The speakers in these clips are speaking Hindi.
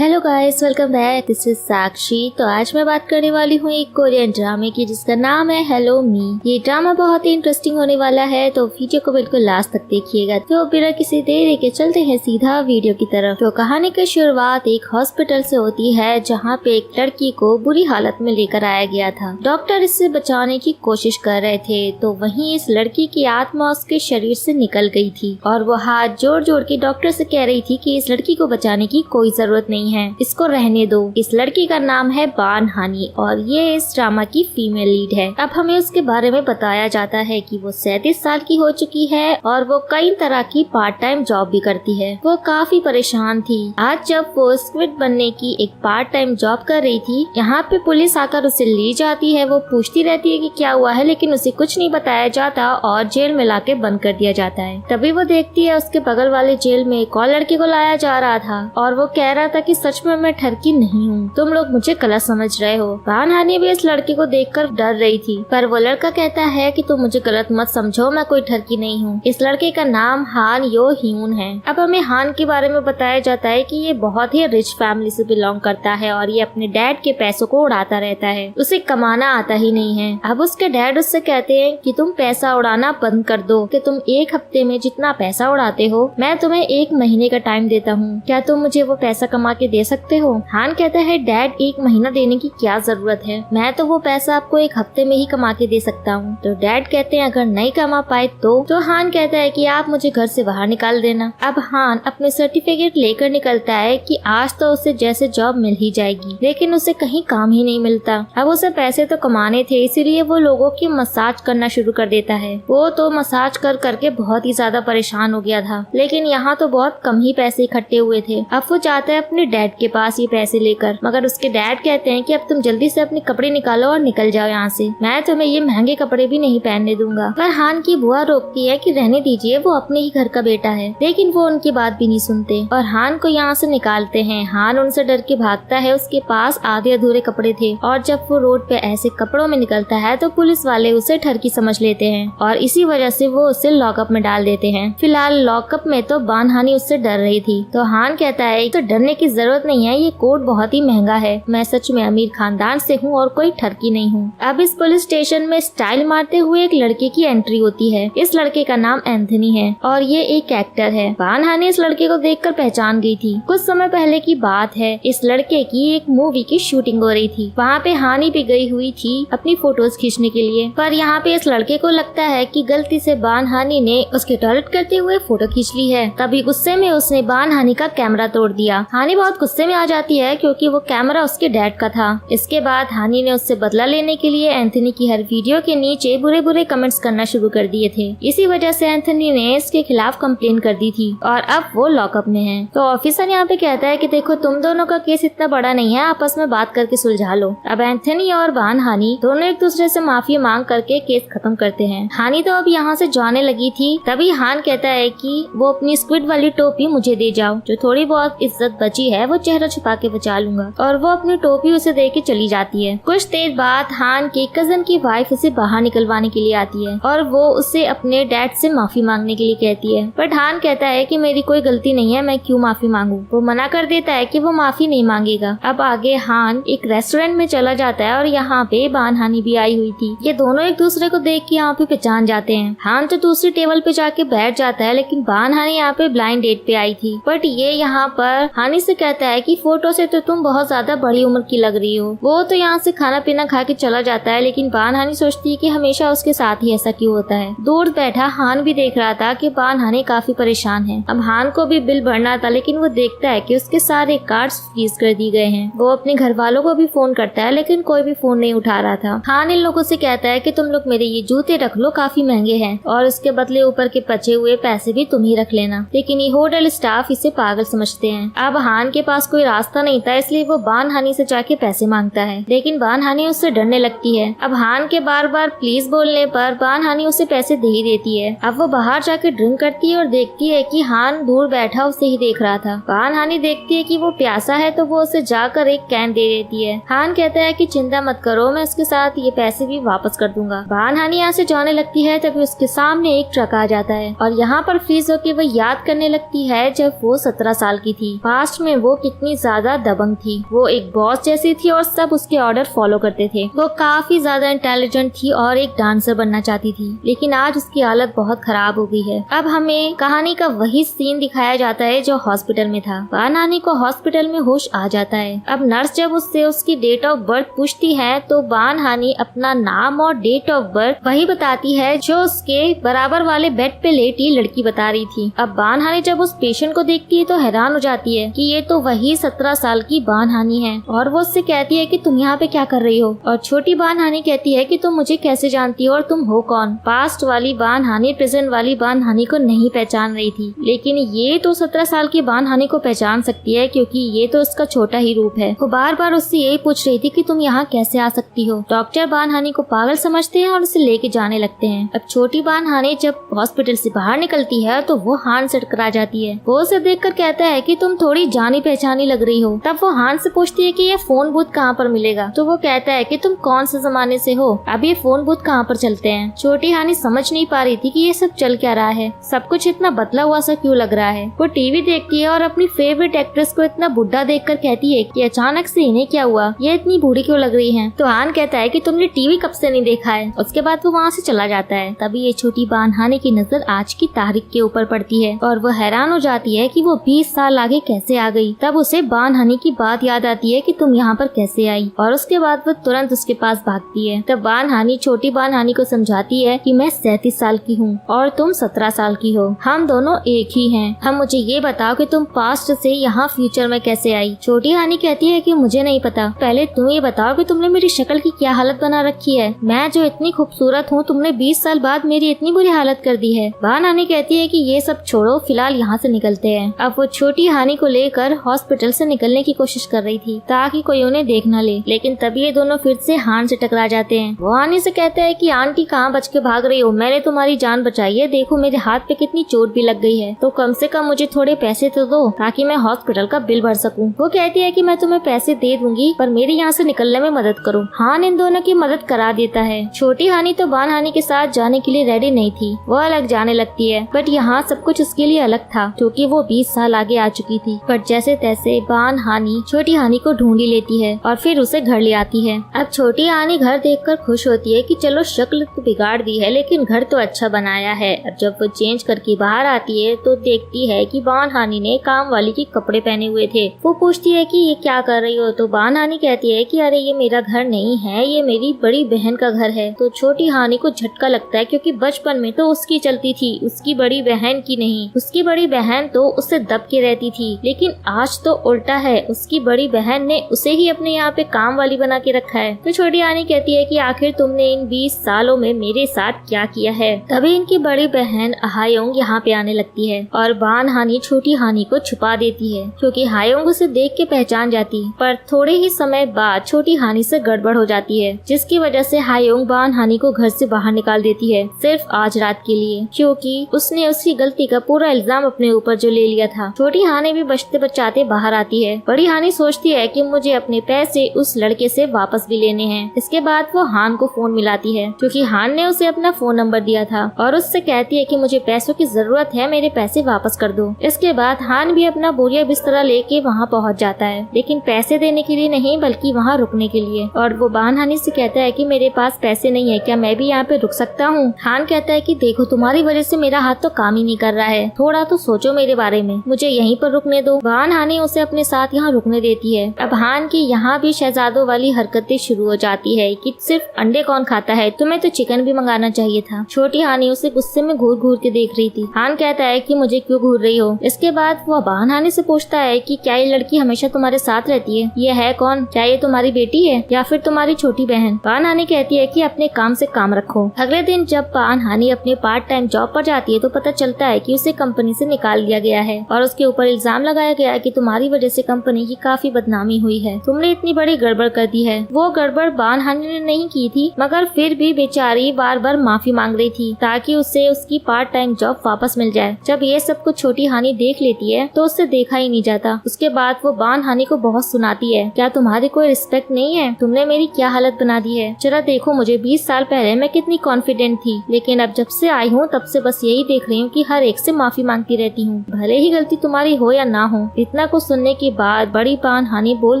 Hello guys, welcome back. This is Sakshi. तो आज मैं बात करने वाली हूँ एक कोरियन ड्रामे की जिसका नाम है हेलो मी। ये ड्रामा बहुत ही इंटरेस्टिंग होने वाला है, तो वीडियो को बिल्कुल लास्ट तक देखिएगा। तो बिना किसी देरी के चलते हैं सीधा वीडियो की तरफ। तो कहानी की शुरुआत एक हॉस्पिटल से होती है जहाँ पे एक लड़की को बुरी हालत में लेकर आया गया था। डॉक्टर इससे बचाने की कोशिश कर रहे थे, तो वहीं इस लड़की की आत्मा उसके शरीर से निकल गई थी और वो हाथ जोड़ जोड़ के डॉक्टर से कह रही थी कि इस लड़की को बचाने की कोई जरूरत नहीं है, इसको रहने दो। इस लड़की का नाम है बान हानी और ये इस ड्रामा की फीमेल लीड है। अब हमें उसके बारे में बताया जाता है कि वो 37 साल की हो चुकी है और वो कई तरह की पार्ट टाइम जॉब भी करती है। वो काफी परेशान थी। आज जब वो स्क्विड बनने की एक पार्ट टाइम जॉब कर रही थी, यहाँ पे पुलिस आकर उसे ले जाती है। वो पूछती रहती है कि क्या हुआ है, लेकिन उसे कुछ नहीं बताया जाता और जेल में लाके बंद कर दिया जाता है। तभी वो देखती है उसके बगल वाले जेल में एक और लड़के को लाया जा रहा था और वो कह रहा था कि सच में मैं ठरकी नहीं हूँ, तुम लोग मुझे गलत समझ रहे हो। बान हानी भी इस लड़के को देखकर डर रही थी, पर वो लड़का कहता है कि तुम मुझे गलत मत समझो, मैं कोई ठरकी नहीं हूँ। इस लड़के का नाम हान यो ह्यून है। अब हमें हान के बारे में बताया जाता है कि ये बहुत ही रिच फैमिली से बिलोंग करता है और ये अपने डैड के पैसों को उड़ाता रहता है। उसे कमाना आता ही नहीं है। अब उसके डैड उससे कहते हैं कि तुम पैसा उड़ाना बंद कर दो, कि तुम एक हफ्ते में जितना पैसा उड़ाते हो मैं तुम्हें 1 महीने का टाइम देता हूँ, क्या तुम मुझे वो पैसा कमा के दे सकते हो। हान कहता है डैड 1 महीना देने की क्या जरूरत है, मैं तो वो पैसा आपको 1 हफ्ते में ही कमा के दे सकता हूँ। तो डैड कहते हैं अगर नहीं कमा पाए तो हान कहता है कि आप मुझे घर से बाहर निकाल देना। अब हान अपने सर्टिफिकेट लेकर निकलता है कि आज तो उसे जैसे जॉब मिल ही जाएगी, लेकिन उसे कहीं काम ही नहीं मिलता। अब उसे पैसे तो कमाने थे, इसीलिए वो लोगों की मसाज करना शुरू कर देता है। वो तो मसाज कर करके बहुत ही ज्यादा परेशान हो गया था, लेकिन यहाँ तो बहुत कम ही पैसे इकट्ठे हुए थे। अब वो चाहता है अपने डैड के पास ये पैसे लेकर, मगर उसके डैड कहते हैं कि अब तुम जल्दी से अपने कपड़े निकालो और निकल जाओ यहाँ से, मैं तुम्हें ये महंगे कपड़े भी नहीं पहनने दूंगा। पर हान की बुआ रोकती है कि रहने दीजिए, वो अपने ही घर का बेटा है, लेकिन वो उनकी बात भी नहीं सुनते और हान को यहाँ से निकालते हैं। हान उनसे डर के भागता है, उसके पास आधे अधूरे कपड़े थे और जब वो रोड पे ऐसे कपड़ों में निकलता है तो पुलिस वाले उसे ठरकी समझ लेते हैं और इसी वजह से वो उसे लॉकअप में डाल देते हैं। फिलहाल लॉकअप में तो बान हानी उससे डर रही थी, तो हान कहता है तो डरने की जरूरत नहीं है, ये कोट बहुत ही महंगा है, मैं सच में अमीर खानदान से हूँ और कोई ठरकी नहीं हूँ। अब इस पुलिस स्टेशन में स्टाइल मारते हुए एक लड़के की एंट्री होती है। इस लड़के का नाम एंथनी है और ये एक एक्टर है। बान हानी इस लड़के को देखकर पहचान गई थी। कुछ समय पहले की बात है, इस लड़के की एक मूवी की शूटिंग हो रही थी। वहाँ पे हानी भी गई हुई थी अपनी फोटोज खींचने के लिए, पर यहाँ पे इस लड़के को लगता है कि गलती से बान हानी ने उसके टॉयलेट करते हुए फोटो खींच ली है। तभी गुस्से में उसने बान हानी का कैमरा तोड़ दिया। हानी बहुत गुस्से में आ जाती है क्योंकि वो कैमरा उसके डैड का था। इसके बाद हानी ने उससे बदला लेने के लिए एंथनी की हर वीडियो के नीचे बुरे बुरे कमेंट्स करना शुरू कर दिए थे। इसी वजह से एंथनी ने इसके खिलाफ कंप्लेन कर दी थी और अब वो लॉकअप में है। तो ऑफिसर यहाँ पे कहता है कि देखो तुम दोनों का केस इतना बड़ा नहीं है, आपस में बात करके सुलझा लो। अब एंथनी और बान हानी दोनों एक दूसरे से माफी मांग करके केस खत्म करते हैं। हानी तो अब यहाँ से जाने लगी थी, तभी हान कहता है कि वो अपनी स्क्विड वाली टोपी मुझे दे जाओ, जो थोड़ी बहुत इज्जत बची है वो चेहरा छुपा के बचा लूंगा, और वो अपनी टोपी उसे दे के चली जाती है। कुछ देर बाद हान के कजन की वाइफ उसे बाहर निकलवाने के लिए आती है और वो उसे अपने डैड से माफी मांगने के लिए कहती है, बट हान कहता है कि मेरी कोई गलती नहीं है, मैं क्यों माफी मांगू। वो मना कर देता है कि वो माफी नहीं मांगेगा। अब आगे हान एक रेस्टोरेंट में चला जाता है और यहाँ पे बान हानी भी आई हुई थी। ये दोनों एक दूसरे को देख के यहाँ पे पहचान जाते हैं। हान तो दूसरी टेबल पे जाके बैठ जाता है, लेकिन बान हानी यहाँ पे ब्लाइंड डेट पे आई थी। बट ये यहाँ पर हानी से कहता है कि फोटो से तो तुम बहुत ज्यादा बड़ी उम्र की लग रही हो। वो तो यहाँ से खाना पीना खा के चला जाता है, लेकिन बान हानी सोचती है कि हमेशा उसके साथ ही ऐसा क्यों होता है। दूर बैठा हान भी देख रहा था कि बान हानी काफी परेशान है। अब हान को भी बिल भरना था, लेकिन वो देखता है कि उसके सारे कार्ड्स फ्रीज कर दिए गए हैं। वो अपने घर वालों को भी फोन करता है, लेकिन कोई भी फोन नहीं उठा रहा था। हान इन लोगों से कहता है कि तुम लोग मेरे ये जूते रख लो, काफी महंगे हैं, और इसके बदले ऊपर के बचे हुए पैसे भी तुम ही रख लेना। लेकिन ये होटल स्टाफ इसे पागल समझते हैं। अब हान के पास कोई रास्ता नहीं था, इसलिए वो बान हानी से जाके पैसे मांगता है, लेकिन बान हानी उससे डरने लगती है। अब हान के बार बार प्लीज बोलने पर बान हानी उसे पैसे दे ही देती है। अब वो बाहर जाके ड्रिंक करती है और देखती है कि हान दूर बैठा उसे ही देख रहा था। बान हानी देखती है कि वो प्यासा है, तो वो उसे जाकर एक कैन दे देती है। हान कहता है कि चिंता मत करो, मैं उसके साथ ये पैसे भी वापस कर दूंगा। बान हानी यहाँ से जाने लगती है, तभी उसके सामने एक ट्रक आ जाता है और यहाँ पर फ्रीज होकर वो याद करने लगती है जब वो 17 साल की थी। पास्ट में वो कितनी ज्यादा दबंग थी। वो एक बॉस जैसी थी और सब उसके ऑर्डर फॉलो करते थे। वो काफी ज्यादा इंटेलिजेंट थी और एक डांसर बनना चाहती थी, लेकिन आज उसकी हालत बहुत खराब हो गई है। अब हमें कहानी का वही सीन दिखाया जाता है जो हॉस्पिटल में था। बानहानी को हॉस्पिटल में होश आ जाता है। अब नर्स जब उससे उसकी डेट ऑफ बर्थ पूछती है तो बानहानी अपना नाम और डेट ऑफ बर्थ वही बताती है जो उसके बराबर वाले बेड पे लेटी लड़की बता रही थी। अब बानहानी जब उस पेशेंट को देखती है तो हैरान हो जाती है कि ये तो वही 17 साल की बानहानी है, और वो उससे कहती है कि तुम यहाँ पे क्या कर रही हो। और छोटी बानहानी कहती है कि तुम मुझे कैसे जानती हो और तुम हो कौन। पास्ट वाली बानहानी प्रेजेंट वाली बानहानी को नहीं पहचान रही थी, लेकिन ये तो 17 साल की बानहानी को पहचान सकती है क्योंकि ये तो उसका छोटा ही रूप है। वो बार बार उससे यही पूछ रही थी कि तुम यहाँ कैसे आ सकती हो। डॉक्टर बानहानी को पागल समझते हैं और उसे लेके जाने लगते हैं। अब छोटी बानहानी जब हॉस्पिटल से बाहर निकलती है तो वो हान से टकरा जाती है। वो उसे देखकर कहता है कि तुम थोड़ी जानी पहचानी लग रही हो। तब वो हान से पूछती है कि ये फोन बूथ कहाँ पर मिलेगा, तो वो कहता है कि तुम कौन से जमाने से हो, अब ये फोन बूथ कहाँ पर चलते हैं। छोटी हानी समझ नहीं पा रही थी कि ये सब चल क्या रहा है, सब कुछ इतना बदला हुआ सा क्यों लग रहा है। वो टीवी देखती है और अपनी फेवरेट एक्ट्रेस को इतना बुढ़ा देखकर कहती है कि अचानक से इन्हें क्या हुआ, ये इतनी बूढ़ी क्यों लग रही हैं। तो हान कहता है कि तुमने टीवी कब से नहीं देखा है। उसके बाद वो वहाँ से चला जाता है। तभी ये छोटी बानहानी की नजर आज की तारीख के ऊपर पड़ती है और वो हैरान हो जाती है कि वो 20 साल आगे कैसे आ गई। तब उसे बानहानी की बात याद आती है कि तुम यहाँ पर कैसे आई, और उसके बाद वो तुरंत उसके पास भागती है। तब बानहानी छोटी बानहानी को समझाती है कि मैं 37 साल की हूँ और तुम 17 साल की हो, हम दोनों एक ही हैं। हम मुझे ये बताओ कि तुम पास्ट से यहाँ फ्यूचर में कैसे आई। छोटी हानी कहती है कि मुझे नहीं पता, पहले तुम ये बताओ कि तुमने मेरी शक्ल की क्या हालत बना रखी है। मैं जो इतनी खूबसूरत हूँ, तुमने 20 साल बाद मेरी इतनी बुरी हालत कर दी है। बानहानी कहती है कि ये सब छोड़ो, फिलहाल यहाँ से निकलते हैं। अब वो छोटी हानी को लेकर हॉस्पिटल से निकलने की कोशिश कर रही थी ताकि कोई उन्हें देख न ले, लेकिन तभी ये दोनों फिर से हान से टकरा जाते हैं। वो हानी से कहते हैं कि आंटी कहाँ बच के भाग रही हो, मैंने तुम्हारी जान बचाई है, देखो मेरे हाथ पे कितनी चोट भी लग गई है, तो कम से कम मुझे थोड़े पैसे तो दो ताकि मैं हॉस्पिटल का बिल भर सकूं। वो कहती है कि मैं तुम्हें पैसे दे दूंगी, पर मेरे यहाँ से निकलने में मदद करो। हान इन दोनों की मदद करा देता है। छोटी हानी तो बानहानी के साथ जाने के लिए रेडी नहीं थी, वो अलग जाने लगती है, बट यहाँ सब कुछ उसके लिए अलग था क्योंकि वो 20 साल आगे आ चुकी थी। पर जैसे तैसे बानहानी छोटी हानी को ढूंढ लेती है और फिर उसे घर ले आती है। अब छोटी हानी घर देखकर खुश होती है कि चलो शक्ल तो बिगाड़ दी है लेकिन घर तो अच्छा बनाया है। अब जब वो चेंज करके बाहर आती है तो देखती है कि बानहानी ने काम वाली के कपड़े पहने हुए थे। वो पूछती है कि ये क्या कर रही हो, तो बानहानी कहती है कि अरे ये मेरा घर नहीं है, ये मेरी बड़ी बहन का घर है। तो छोटी हानी को झटका लगता है क्योंकि बचपन में तो उसकी चलती थी, उसकी बड़ी बहन की नहीं। उसकी बड़ी बहन तो उससे दब के रहती थी, लेकिन आज तो उल्टा है, उसकी बड़ी बहन ने उसे ही अपने यहाँ पे काम वाली बना के रखा है। तो छोटी हानी कहती है कि आखिर तुमने इन 20 सालों में मेरे साथ क्या किया है। तभी इनकी बड़ी बहन हायोंग यहाँ पे आने लगती है और बानहानी छोटी हानी को छुपा देती है क्योंकि हायोंग उसे देख के पहचान जाती है। पर थोड़े ही समय बाद छोटी हानी से गड़बड़ हो जाती है, जिसकी वजह से हायोंग बानहानी को घर से बाहर निकाल देती है, सिर्फ आज रात के लिए, क्योंकि उसने उसकी गलती का पूरा इल्जाम अपने ऊपर जो ले लिया था। छोटी हानी भी बचते बचाते बाहर आती है। बड़ी हानी सोचती है कि मुझे अपने पैसे उस लड़के से वापस भी लेने हैं। इसके बाद वो हान को फोन मिलाती है क्योंकि हान ने उसे अपना फोन नंबर दिया था और उससे कहती है कि मुझे पैसों की जरूरत है, मेरे पैसे वापस कर दो। इसके बाद हान भी अपना बोरिया बिस्तरा लेके वहाँ पहुँच जाता है, लेकिन पैसे देने के लिए नहीं बल्कि वहाँ रुकने के लिए। और वो बानहानी से कहता है कि मेरे पास पैसे नहीं है, क्या मैं भी यहाँ पे रुक सकता हूँ। हान कहता है कि देखो तुम्हारी वजह से मेरा हाथ तो काम ही नहीं कर रहा है, थोड़ा तो सोचो मेरे बारे में, मुझे यहीं पर रुकने दो। बानहानी उसे अपने साथ यहाँ रुकने देती है। अब हान की यहाँ भी शहजादों वाली हरकतें शुरू हो जाती है कि सिर्फ अंडे कौन खाता है, तुम्हें तो चिकन भी मंगाना चाहिए था। छोटी हानी उसे गुस्से में घूर घूर के देख रही थी। हान कहता है कि मुझे क्यों घूर रही हो। इसके बाद वो बानहानी से पूछता है कि क्या ये लड़की हमेशा तुम्हारे साथ रहती है, ये है कौन, क्या ये तुम्हारी बेटी है या फिर तुम्हारी छोटी बहन। बानहानी कहती है कि अपने काम से काम रखो। अगले दिन जब बानहानी अपने पार्ट टाइम जॉब पर जाती है तो पता चलता है कि उसे कंपनी से निकाल दिया गया है और उसके ऊपर इल्जाम लगाया गया है कि तुम्हारी वजह से कंपनी की काफी बदनामी हुई है, तुमने इतनी बड़ी गड़बड़ कर दी है। वो गड़बड़ बानहानी ने नहीं की थी, मगर फिर भी बेचारी बार बार माफी मांग रही थी ताकि उसे उसकी पार्ट टाइम जॉब वापस मिल जाए। जब ये सब कुछ छोटी हानी देख लेती है तो उससे देखा ही नहीं जाता। उसके बाद वो बानहानी को बहुत सुनाती है, क्या तुम्हारी कोई रिस्पेक्ट नहीं है, तुमने मेरी क्या हालत बना दी है। जरा देखो मुझे 20 साल पहले मैं कितनी कॉन्फिडेंट थी, लेकिन अब जब से आई हूँ तब से बस यही देख रही हूँ कि हर एक से माफी मांगती रहती हूँ, भले ही गलती तुम्हारी हो या ना हो। इतना कुछ सुनने के बाद बड़ी बहन हानि बोल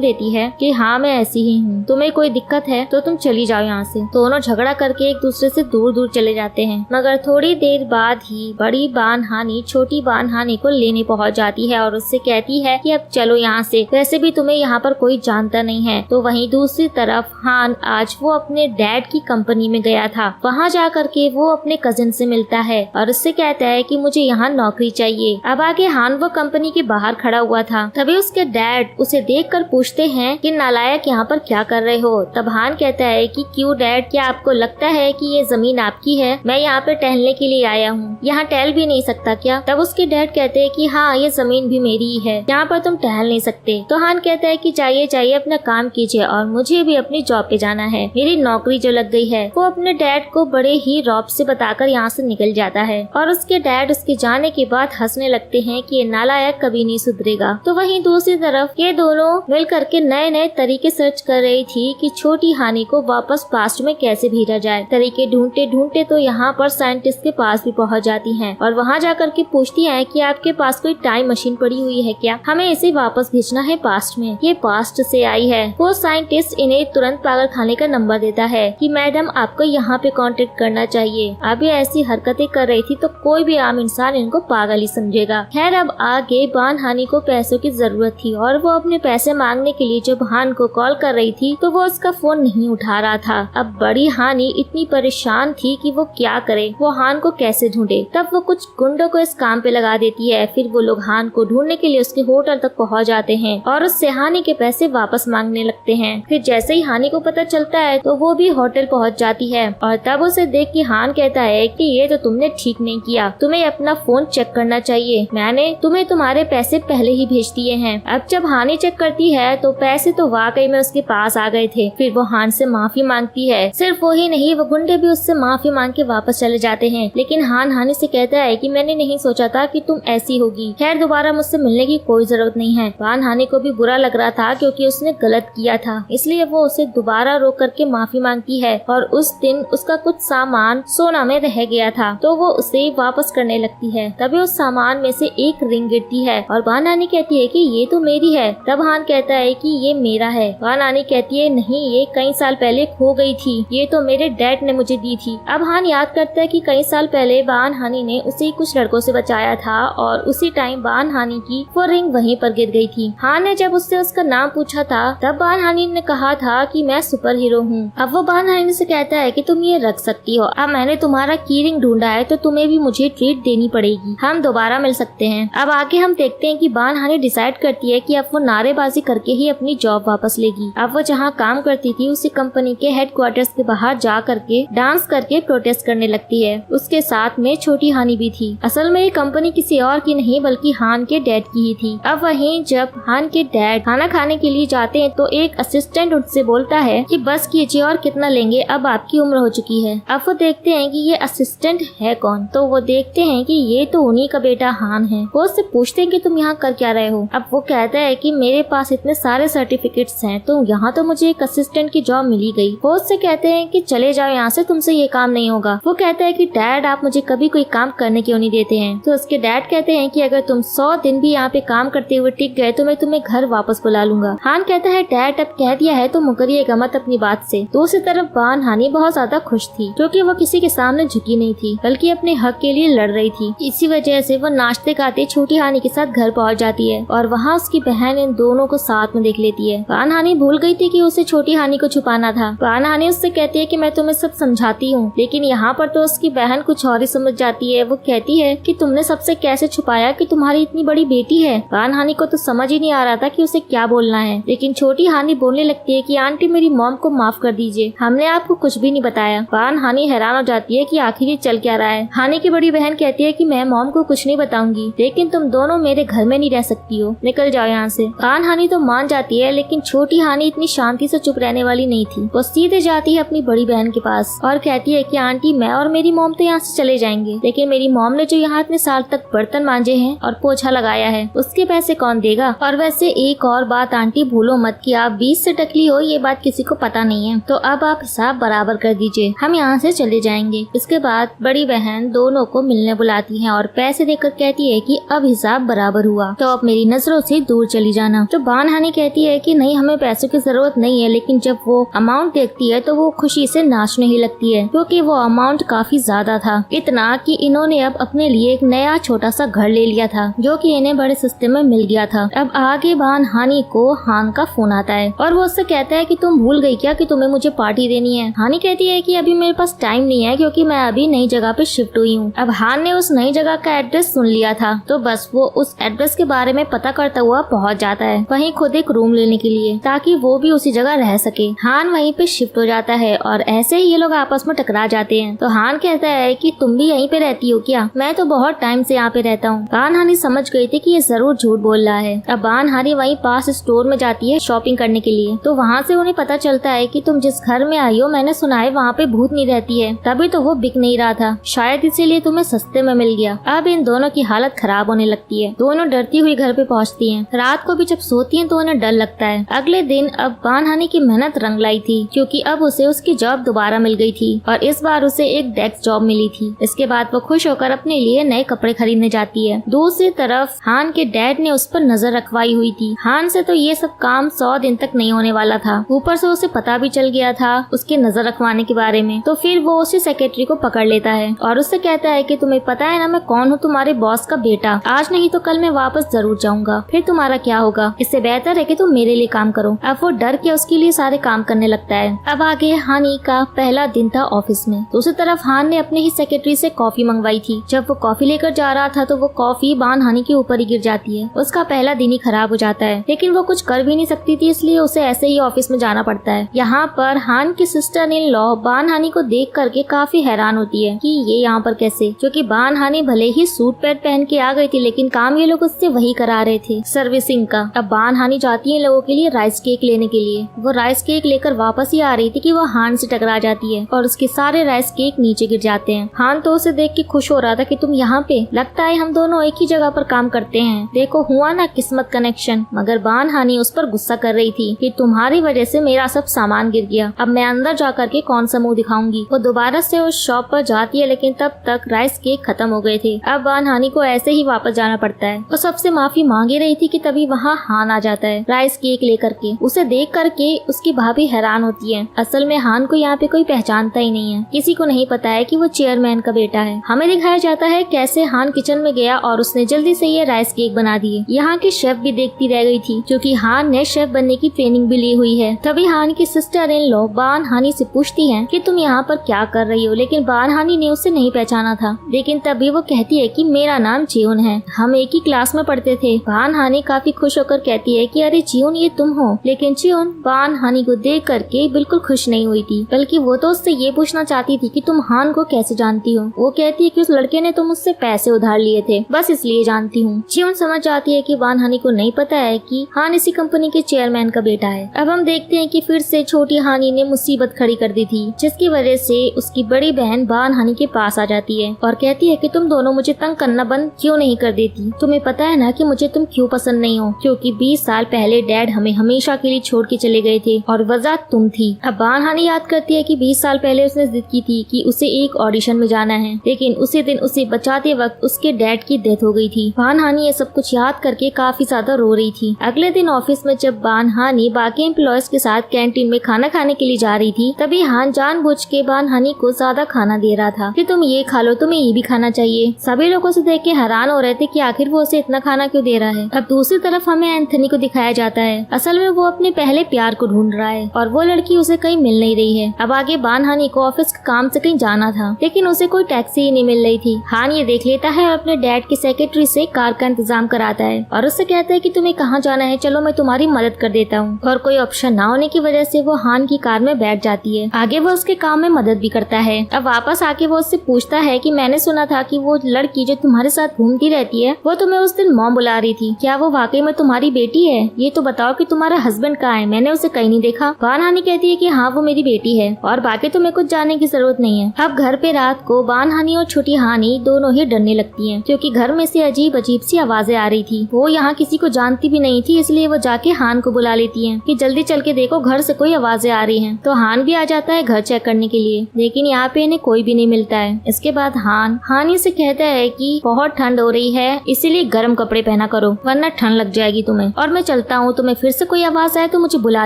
देती है कि हाँ मैं ऐसी ही हूँ, तुम्हें कोई दिक्कत है तो तुम चली जाओ यहाँ से। दोनों झगड़ा करके एक दूसरे से दूर दूर चले जाते हैं। मगर थोड़ी देर बाद ही बड़ी बहन हानि छोटी बहन हानि को लेने पहुँच जाती है और उससे कहती है कि अब चलो यहाँ से, वैसे भी तुम्हें यहाँ पर कोई जानता नहीं है। तो वहीं दूसरी तरफ हान आज वो अपने डैड की कंपनी में गया था। वहाँ जा करके वो अपने कजिन से मिलता है और उससे कहता है कि मुझे यहाँ नौकरी चाहिए। अब आगे हान वो कंपनी के बाहर खड़ा हुआ था। तभी उसके डैड उसे देखकर पूछते हैं कि नालायक यहाँ पर क्या कर रहे हो। तब हान कहता है कि क्यों डैड, क्या आपको लगता है कि ये जमीन आपकी है? मैं यहाँ पे टहलने के लिए आया हूँ, यहाँ टहल भी नहीं सकता क्या? तब उसके डैड कहते हैं कि हाँ ये जमीन भी मेरी ही है, यहाँ पर तुम टहल नहीं सकते। तो हान कहता है कि चाहिए अपना काम कीजिए और मुझे भी अपनी जॉब पे जाना है, मेरी नौकरी जो लग गई है। वो अपने डैड को बड़े ही रौब से बताकर यहाँ से निकल जाता है और उसके डैड उसके जाने के बाद हंसने लगते हैं कि ये नालायक कभी नहीं सुधरेगा। तो वहीं दूसरी तरफ ये दोनों मिल करके नए नए तरीके सर्च कर रही थी कि छोटी हानि को वापस पास्ट में कैसे भेजा जाए। तरीके ढूंढते ढूंढते तो यहाँ पर साइंटिस्ट के पास भी पहुँच जाती है और वहाँ जाकर के पूछती है कि आपके पास कोई टाइम मशीन पड़ी हुई है क्या? हमें इसे वापस भेजना है पास्ट में, ये पास्ट से आई है। वो साइंटिस्ट इन्हें तुरंत पागल खाने का नंबर देता है कि मैडम आपको यहाँ पे कांटेक्ट करना चाहिए। अब ये ऐसी हरकतें कर रही थी तो कोई भी आम इंसान इनको पागल ही समझेगा। खैर अब आगे बहन हानि को पैसों की जरूरत थी और वो अपने पैसे मांगने के लिए जब हान को कॉल कर रही थी तो वो उसका फोन नहीं उठा रहा था। अब बड़ी हानि इतनी परेशान थी कि वो क्या करे, वो हान को कैसे ढूंढे। तब वो कुछ गुंडों को इस काम पे लगा देती है। फिर वो लोग हान को ढूंढने के लिए उसके होटल तक पहुँच जाते हैं और उससे हानि के पैसे वापस मांगने लगते हैं। फिर जैसे ही हानि को पता चलता है तो वो भी होटल पहुँच जाती है और तब उसे देख के हान कहता है कि ये तो तुमने ठीक नहीं किया, तुम्हें अपना फोन चेक करना चाहिए, मैंने तुम्हें तुम्हारे पैसे पहले ही भेज दिए हैं। अब जब हानि चेक करती है तो पैसे तो वाकई में उसके पास आ गए थे। फिर वो हान से माफी मांगती है। सिर्फ वो ही नहीं, वो गुंडे भी उससे माफी मांग के वापस चले जाते हैं। लेकिन हान हानि से कहता है कि मैंने नहीं सोचा था कि तुम ऐसी होगी, खैर दोबारा मुझसे मिलने की कोई जरूरत नहीं है। बहन हानि को भी बुरा लग रहा था क्योंकि उसने गलत किया था, इसलिए वो उसे दोबारा रोक करके माफी मांगती है और उस दिन उसका कुछ सामान सोना में रह गया था तो वो उसे वापस करने लगती है। तभी उस सामान में से एक रिंग गिरती है और बहन हानि कहती है कि ये तो मेरी है। तब हान कहता है कि ये मेरा है। बहन हानि कहती है नहीं, ये कई साल पहले खो गई थी, ये तो मेरे डैड ने मुझे दी थी। अब हान याद करता है कि कई साल पहले बहन हानि ने उसे कुछ लड़कों से बचाया था और उसी टाइम बहन हानि की वो रिंग वहीं पर गिर गई थी। हान ने जब उससे उसका नाम पूछा था तब बहन हानि ने कहा था कि मैं सुपर हीरो हूँ। अब वो बहन हानि से कहता है कि तुम ये रख सकती हो, अब मैंने तुम्हारा की रिंग ढूंढा है तो तुम्हें भी मुझे ट्रीट देनी पड़ेगी, हम दोबारा मिल सकते हैं। अब आगे हम देखते हैं कि बहन हानि डिसाइड करती है कि अब वो नारेबाजी करके ही अपनी जॉब वापस लेगी। अब वो जहाँ काम करती थी उसी कंपनी के हेडक्वार्टर्स के बाहर जा करके डांस करके प्रोटेस्ट करने लगती है। उसके साथ में छोटी हानि भी थी। असल में ये कंपनी किसी और की नहीं बल्कि हान के डैड की ही थी। अब वहीं जब हान के डैड खाना खाने के लिए जाते हैं तो एक असिस्टेंट उनसे बोलता है कि बस कीजिए और कितना लेंगे, अब आपकी उम्र हो चुकी है। अब वो देखते हैं कि ये असिस्टेंट है कौन, तो वो देखते हैं कि ये तो उन्हीं का बेटा हान है। वो उससे पूछते हैं कि तुम यहाँ कर क्या रहे हो। अब वो कहता है कि मेरे पास इतने सारे सर्टिफिकेट्स हैं तो यहाँ तो मुझे एक असिस्टेंट की जॉब मिली गई। वो उससे कहते हैं कि चले जाओ यहाँ से, तुमसे ये काम नहीं होगा। वो कहता है कि डैड आप मुझे कभी कोई काम करने क्यों नहीं देते हैं। तो उसके डैड कहते हैं कि अगर तुम 100 दिन भी यहाँ पे काम करते हुए टिक गए तो मैं तुम्हें घर वापस बुला लूंगा। हान कहता है डैड अब कह दिया है तो मुकरिएगा मत अपनी बात से। दूसरी तरफ बहन हानि बहुत ज्यादा खुश थी क्योंकि वो किसी के सामने झुकी नहीं थी बल्कि अपने हक के लिए लड़ रही थी। इसी वजह से वो नाचते गाते छोटी हानि के साथ घर पहुँच जाती है और वहाँ उसकी बहन इन दोनों को साथ में देख लेती है। बहन हानि भूल गई थी कि उसे छोटी हानि को छुपाना था। बहन हानि उससे कहती है कि मैं तुम्हें सब समझाती हूँ, लेकिन यहाँ पर तो उसकी बहन कुछ और ही समझ जाती है। वो कहती है कि तुमने सबसे कैसे छुपाया कि तुम्हारी इतनी बड़ी बेटी है। बहन हानि को तो समझ ही नहीं आ रहा था कि उसे क्या बोलना है, लेकिन छोटी हानि बोलने लगती है कि आंटी मेरी मॉम को माफ कर दीजिए, हमने आपको कुछ भी नहीं बताया। बहन हानि हैरान हो जाती है कि आखिर ये चल क्या रहा है। हानि की बड़ी बहन कहती है कि मैं मॉम को कुछ नहीं बताऊंगी, लेकिन तुम दोनों मेरे घर में नहीं रह सकती हो, निकल जाओ यहाँ से। बहन हानि तो मान जाती है, लेकिन छोटी हानि इतनी शांति से चुप रहने वाली नहीं थी। वो सीधे जाती है अपनी बड़ी बहन के पास और कहती है कि आंटी मैं और मेरी मॉम तो यहाँ से चले जाएंगे, लेकिन मेरी मॉम ने जो यहाँ इतने साल तक बर्तन मांजे हैं और पोछा लगाया है उसके पैसे कौन देगा। और वैसे एक और बात आंटी भूलो मत कि आप 20 से टकली हो, ये बात किसी को पता नहीं है, तो अब आप हिसाब बराबर कर दीजिए, हम यहाँ से चले जाएंगे। इसके बाद बड़ी बहन दोनों को मिलने बुलाती है और पैसे देकर कहती है कि अब हिसाब बराबर हुआ। तो अब मेरी नजरों से दूर चली जाना। तो बान हानी कहती है कि नहीं, हमें पैसों की जरूरत नहीं है, लेकिन जब वो अमाउंट देखती है तो वो खुशी से नाचने ही लगती है, क्योंकि वो अमाउंट काफी ज्यादा था, इतना कि इन्होंने अब अपने लिए एक नया छोटा सा घर ले लिया था जो कि इन्हें बड़े सस्ते में मिल गया था। अब आगे बान हानी को हान का फोन आता है और वो उससे कहता है कि तुम भूल गई क्या कि तुम्हें मुझे पार्टी देनी है। हानी कहती है कि अभी मेरे पास टाइम नहीं है, क्योंकि मैं अभी नई जगह पे शिफ्ट हुई हूँ। अब हान ने उस नई जगह का एड्रेस सुन लिया था, तो बस वो उस एड्रेस के बारे में पता करता हुआ पहुँच जाता है वहीं खुद एक रूम लेने के लिए, ताकि वो भी उसी जगह रह सके। हान वहीं पे शिफ्ट हो जाता है और ऐसे ही ये लोग आपस में टकरा जाते हैं। तो हान कहता है कि तुम भी यहीं पे रहती हो क्या? मैं तो बहुत टाइम से यहाँ पे रहता हूँ। बान हानी समझ गई थी कि ये जरूर झूठ बोल रहा है। अब बान हानी वहीं पास स्टोर में जाती है शॉपिंग करने के लिए। तो वहाँ से उन्हें पता चलता है कि तुम जिस घर में आई हो, मैंने सुना है वहाँ पे भूत नहीं रहती है, तभी तो वो बिक नहीं रहा था, शायद इसीलिए तुम्हें सस्ते में मिल गया। अब इन दोनों की हालत खराब होने लगती है। दोनों डरती हुई घर पे पहुँचती है। रात को भी जब सोती है तो उन्हें डर लगता है। अगले दिन अब बान हानी की मेहनत रंग लाई थी, क्योंकि अब उसे उसकी जॉब दोबारा मिल गई थी और इस बार उसे एक डेस्क जॉब मिली थी। इसके बाद वो खुश होकर अपने लिए नए कपड़े खरीदने जाती है। दूसरी तरफ हान के डैड ने उस पर नजर रखवाई हुई थी। हान से तो ये सब काम 100 दिन तक नहीं होने वाला था, ऊपर से उसे पता भी चल गया था उसके नजर रखवाने के बारे में। तो फिर वो उसी सेक्रेटरी को पकड़ लेता है और उससे कहता है कि तुम्हें पता है ना मैं कौन हूँ, तुम्हारे बॉस का बेटा। आज नहीं तो कल मैं वापस जरूर जाऊंगा, फिर तुम्हारा क्या होगा? इससे बेहतर है कि तुम मेरे लिए काम करो। अब वो डर के उसके लिए सारे काम करने लगता है। अब आगे हानी का पहला दिन था ऑफिस में। दूसरी तरफ हान ने अपने ही सेक्रेटरी से कॉफी मंगवाई थी। जब वो कॉफी लेकर जा रहा था तो वो कॉफी बान हानी के ऊपर ही गिर जाती है। उसका पहला दिन ही खराब हो जाता है, लेकिन वो कुछ कर भी नहीं सकती थी, इसलिए उसे ऐसे ही ऑफिस में जाना पड़ता है। यहाँ पर हान की सिस्टर इन लॉ बान हानी को देख करके काफी हैरान होती है कि ये यहाँ पर कैसे, क्योंकि बान हानी भले ही सूट पैंट पहन के आ गई थी, लेकिन काम ये लोग उससे वही करा रहे थे, सर्विसिंग का। अब बान हानी जाती है लोगों के लिए राइस केक लेने के लिए। वो राइस केक लेकर वापस ही आ रही थी कि वो हान से टकरा जाती है और उसके सारे राइस केक नीचे गिर जाते हैं। हान तो उसे देख के खुश हो रहा था कि तुम यहाँ पे, लगता है हम दोनों एक ही जगह पर काम करते हैं, देखो हुआ ना किस्मत कनेक्शन। मगर बान हानी उस पर गुस्सा कर रही थी कि तुम्हारी वजह से मेरा सब सामान गिर गया, अब मैं अंदर जा करके कौन सा मुंह दिखाऊंगी। वो दोबारा से उस शॉप पर जाती है, लेकिन तब तक राइस केक खत्म हो गए थे। अब बान हानी को ऐसे ही वापस जाना पड़ता है। वो सबसे माफी मांग रही थी कि तभी वहाँ हान आ जाता है राइस केक लेकर के। उसे देख करके उसकी भाभी हैरान होती है। असल में हान को यहाँ पे कोई पहचानता ही नहीं है, किसी को नहीं पता है कि वो चेयरमैन का बेटा है। हमें दिखाया जाता है कैसे हान किचन में गया और उसने जल्दी से ये राइस केक बना दिए। यहाँ की शेफ भी देखती रह गई थी, क्योंकि हान ने शेफ बनने की ट्रेनिंग भी ली हुई है। तभी हान की सिस्टर इन लॉ बान हानी से पूछती है कि तुम यहाँ पर क्या कर रही हो, लेकिन बान हानी ने उसे नहीं पहचाना था। लेकिन तभी वो कहती है कि मेरा नाम जियोन है, हम एक ही क्लास में पढ़ते थे। बान हानी काफी खुश होकर कहती है कि अरे जियोन ये तुम हो। लेकिन जियोन बान हानी को देख करके बिल्कुल खुश नहीं हुई थी, बल्कि वो तो उससे ये पूछना चाहती थी कि तुम हान को कैसे जानती हो। वो कहती है कि उस लड़के ने तो मुझसे पैसे उधार लिए थे, बस इसलिए जानती हूँ। जियोन समझ जाती है कि बान हानी को नहीं पता है कि हान इसी कंपनी के चेयरमैन का बेटा है। अब हम देखते हैं कि फिर से छोटी हानी ने मुसीबत खड़ी कर दी थी, जिसकी वजह से उसकी बड़ी बहन बान हानी के पास आ जाती है और कहती है कि तुम दोनों मुझे तंग करना बंद क्यों नहीं कर देती? तुम्हें पता है ना कि मुझे तुम क्यों पसंद नहीं हो, क्योंकि 20 साल पहले डैड हमें हमेशा के लिए छोड़ के चले गए थे और वजह तुम थी। अब बान हानी याद करती है कि 20 साल पहले उसने जिद की थी कि उसे एक ऑडिशन में जाना है, लेकिन उसी दिन उसे बचाते वक्त उसके डैड की डेथ हो गई थी। बान हानी ये सब कुछ याद करके काफी ज्यादा रो रही थी। अगले दिन ऑफिस में जब बान हानी बाकी एम्प्लॉयज के साथ कैंटीन में खाना खाने के लिए जा रही थी, तभी हान जानबूझ के बान हानी को ज्यादा खाना दे रहा था कि तुम ये खा लो, तुम्हें ये भी खाना चाहिए। सभी लोगों से देख के हैरान हो रहे थे कि आखिर वो उसे इतना खाना क्यों दे रहा है। अब दूसरी तरफ हमें एंथनी को दिखाया जाता है। असल में वो अपने पहले प्यार को ढूंढ रहा है और वो लड़की उसे कहीं मिल नहीं रही है। अब आगे बान हानी को ऑफिस के काम से कहीं जाना था, लेकिन उसे कोई टैक्सी ही नहीं मिल रही थी। हान ये देख लेता है और अपने डैड की सेक्रेटरी से कार का इंतजाम कराता है और उससे कहता है कि तुम्हें कहाँ जाना है, चलो मैं तुम्हारी मदद कर देता हूँ। और कोई ऑप्शन ना होने की वजह से वो हान की कार में बैठ जाती है। आगे वो उसके काम में मदद भी करता है। अब वापस आके वो उससे पूछता है कि मैंने सुना था कि वो लड़की जो तुम्हारे साथ घूमती रहती है वो तुम्हें उस दिन मॉम बुला रही थी, क्या वो वाकई में तुम्हारी बेटी है? ये तो बताओ कि तुम्हारा हस्बैंड कहाँ है, मैंने उसे कहीं नहीं देखा। बान हानी कहती है कि हाँ वो मेरी बेटी है और बाकी तुम्हें कुछ जानने की जरूरत नहीं है। अब घर पे रात को बान हानी और छोटी हानी दोनों ही डरने लगती हैं, क्योंकि घर में से अजीब अजीब सी आवाजें आ रही थी। वो यहाँ किसी को जानती भी नहीं थी, इसलिए वो जाके हान को बुला लेती हैं कि जल्दी चल के देखो घर से कोई आवाजें आ रही हैं। तो हान भी आ जाता है घर चेक करने के लिए, लेकिन यहाँ पे इन्हें कोई भी नहीं मिलता है। इसके बाद हान हानी से कहता है कि बहुत ठंड हो रही है, इसीलिए गर्म कपड़े पहना करो वरना ठंड लग जाएगी तुम्हें। और मैं चलता हूँ, तुम्हें फिर से कोई आवाज आए तो मुझे बुला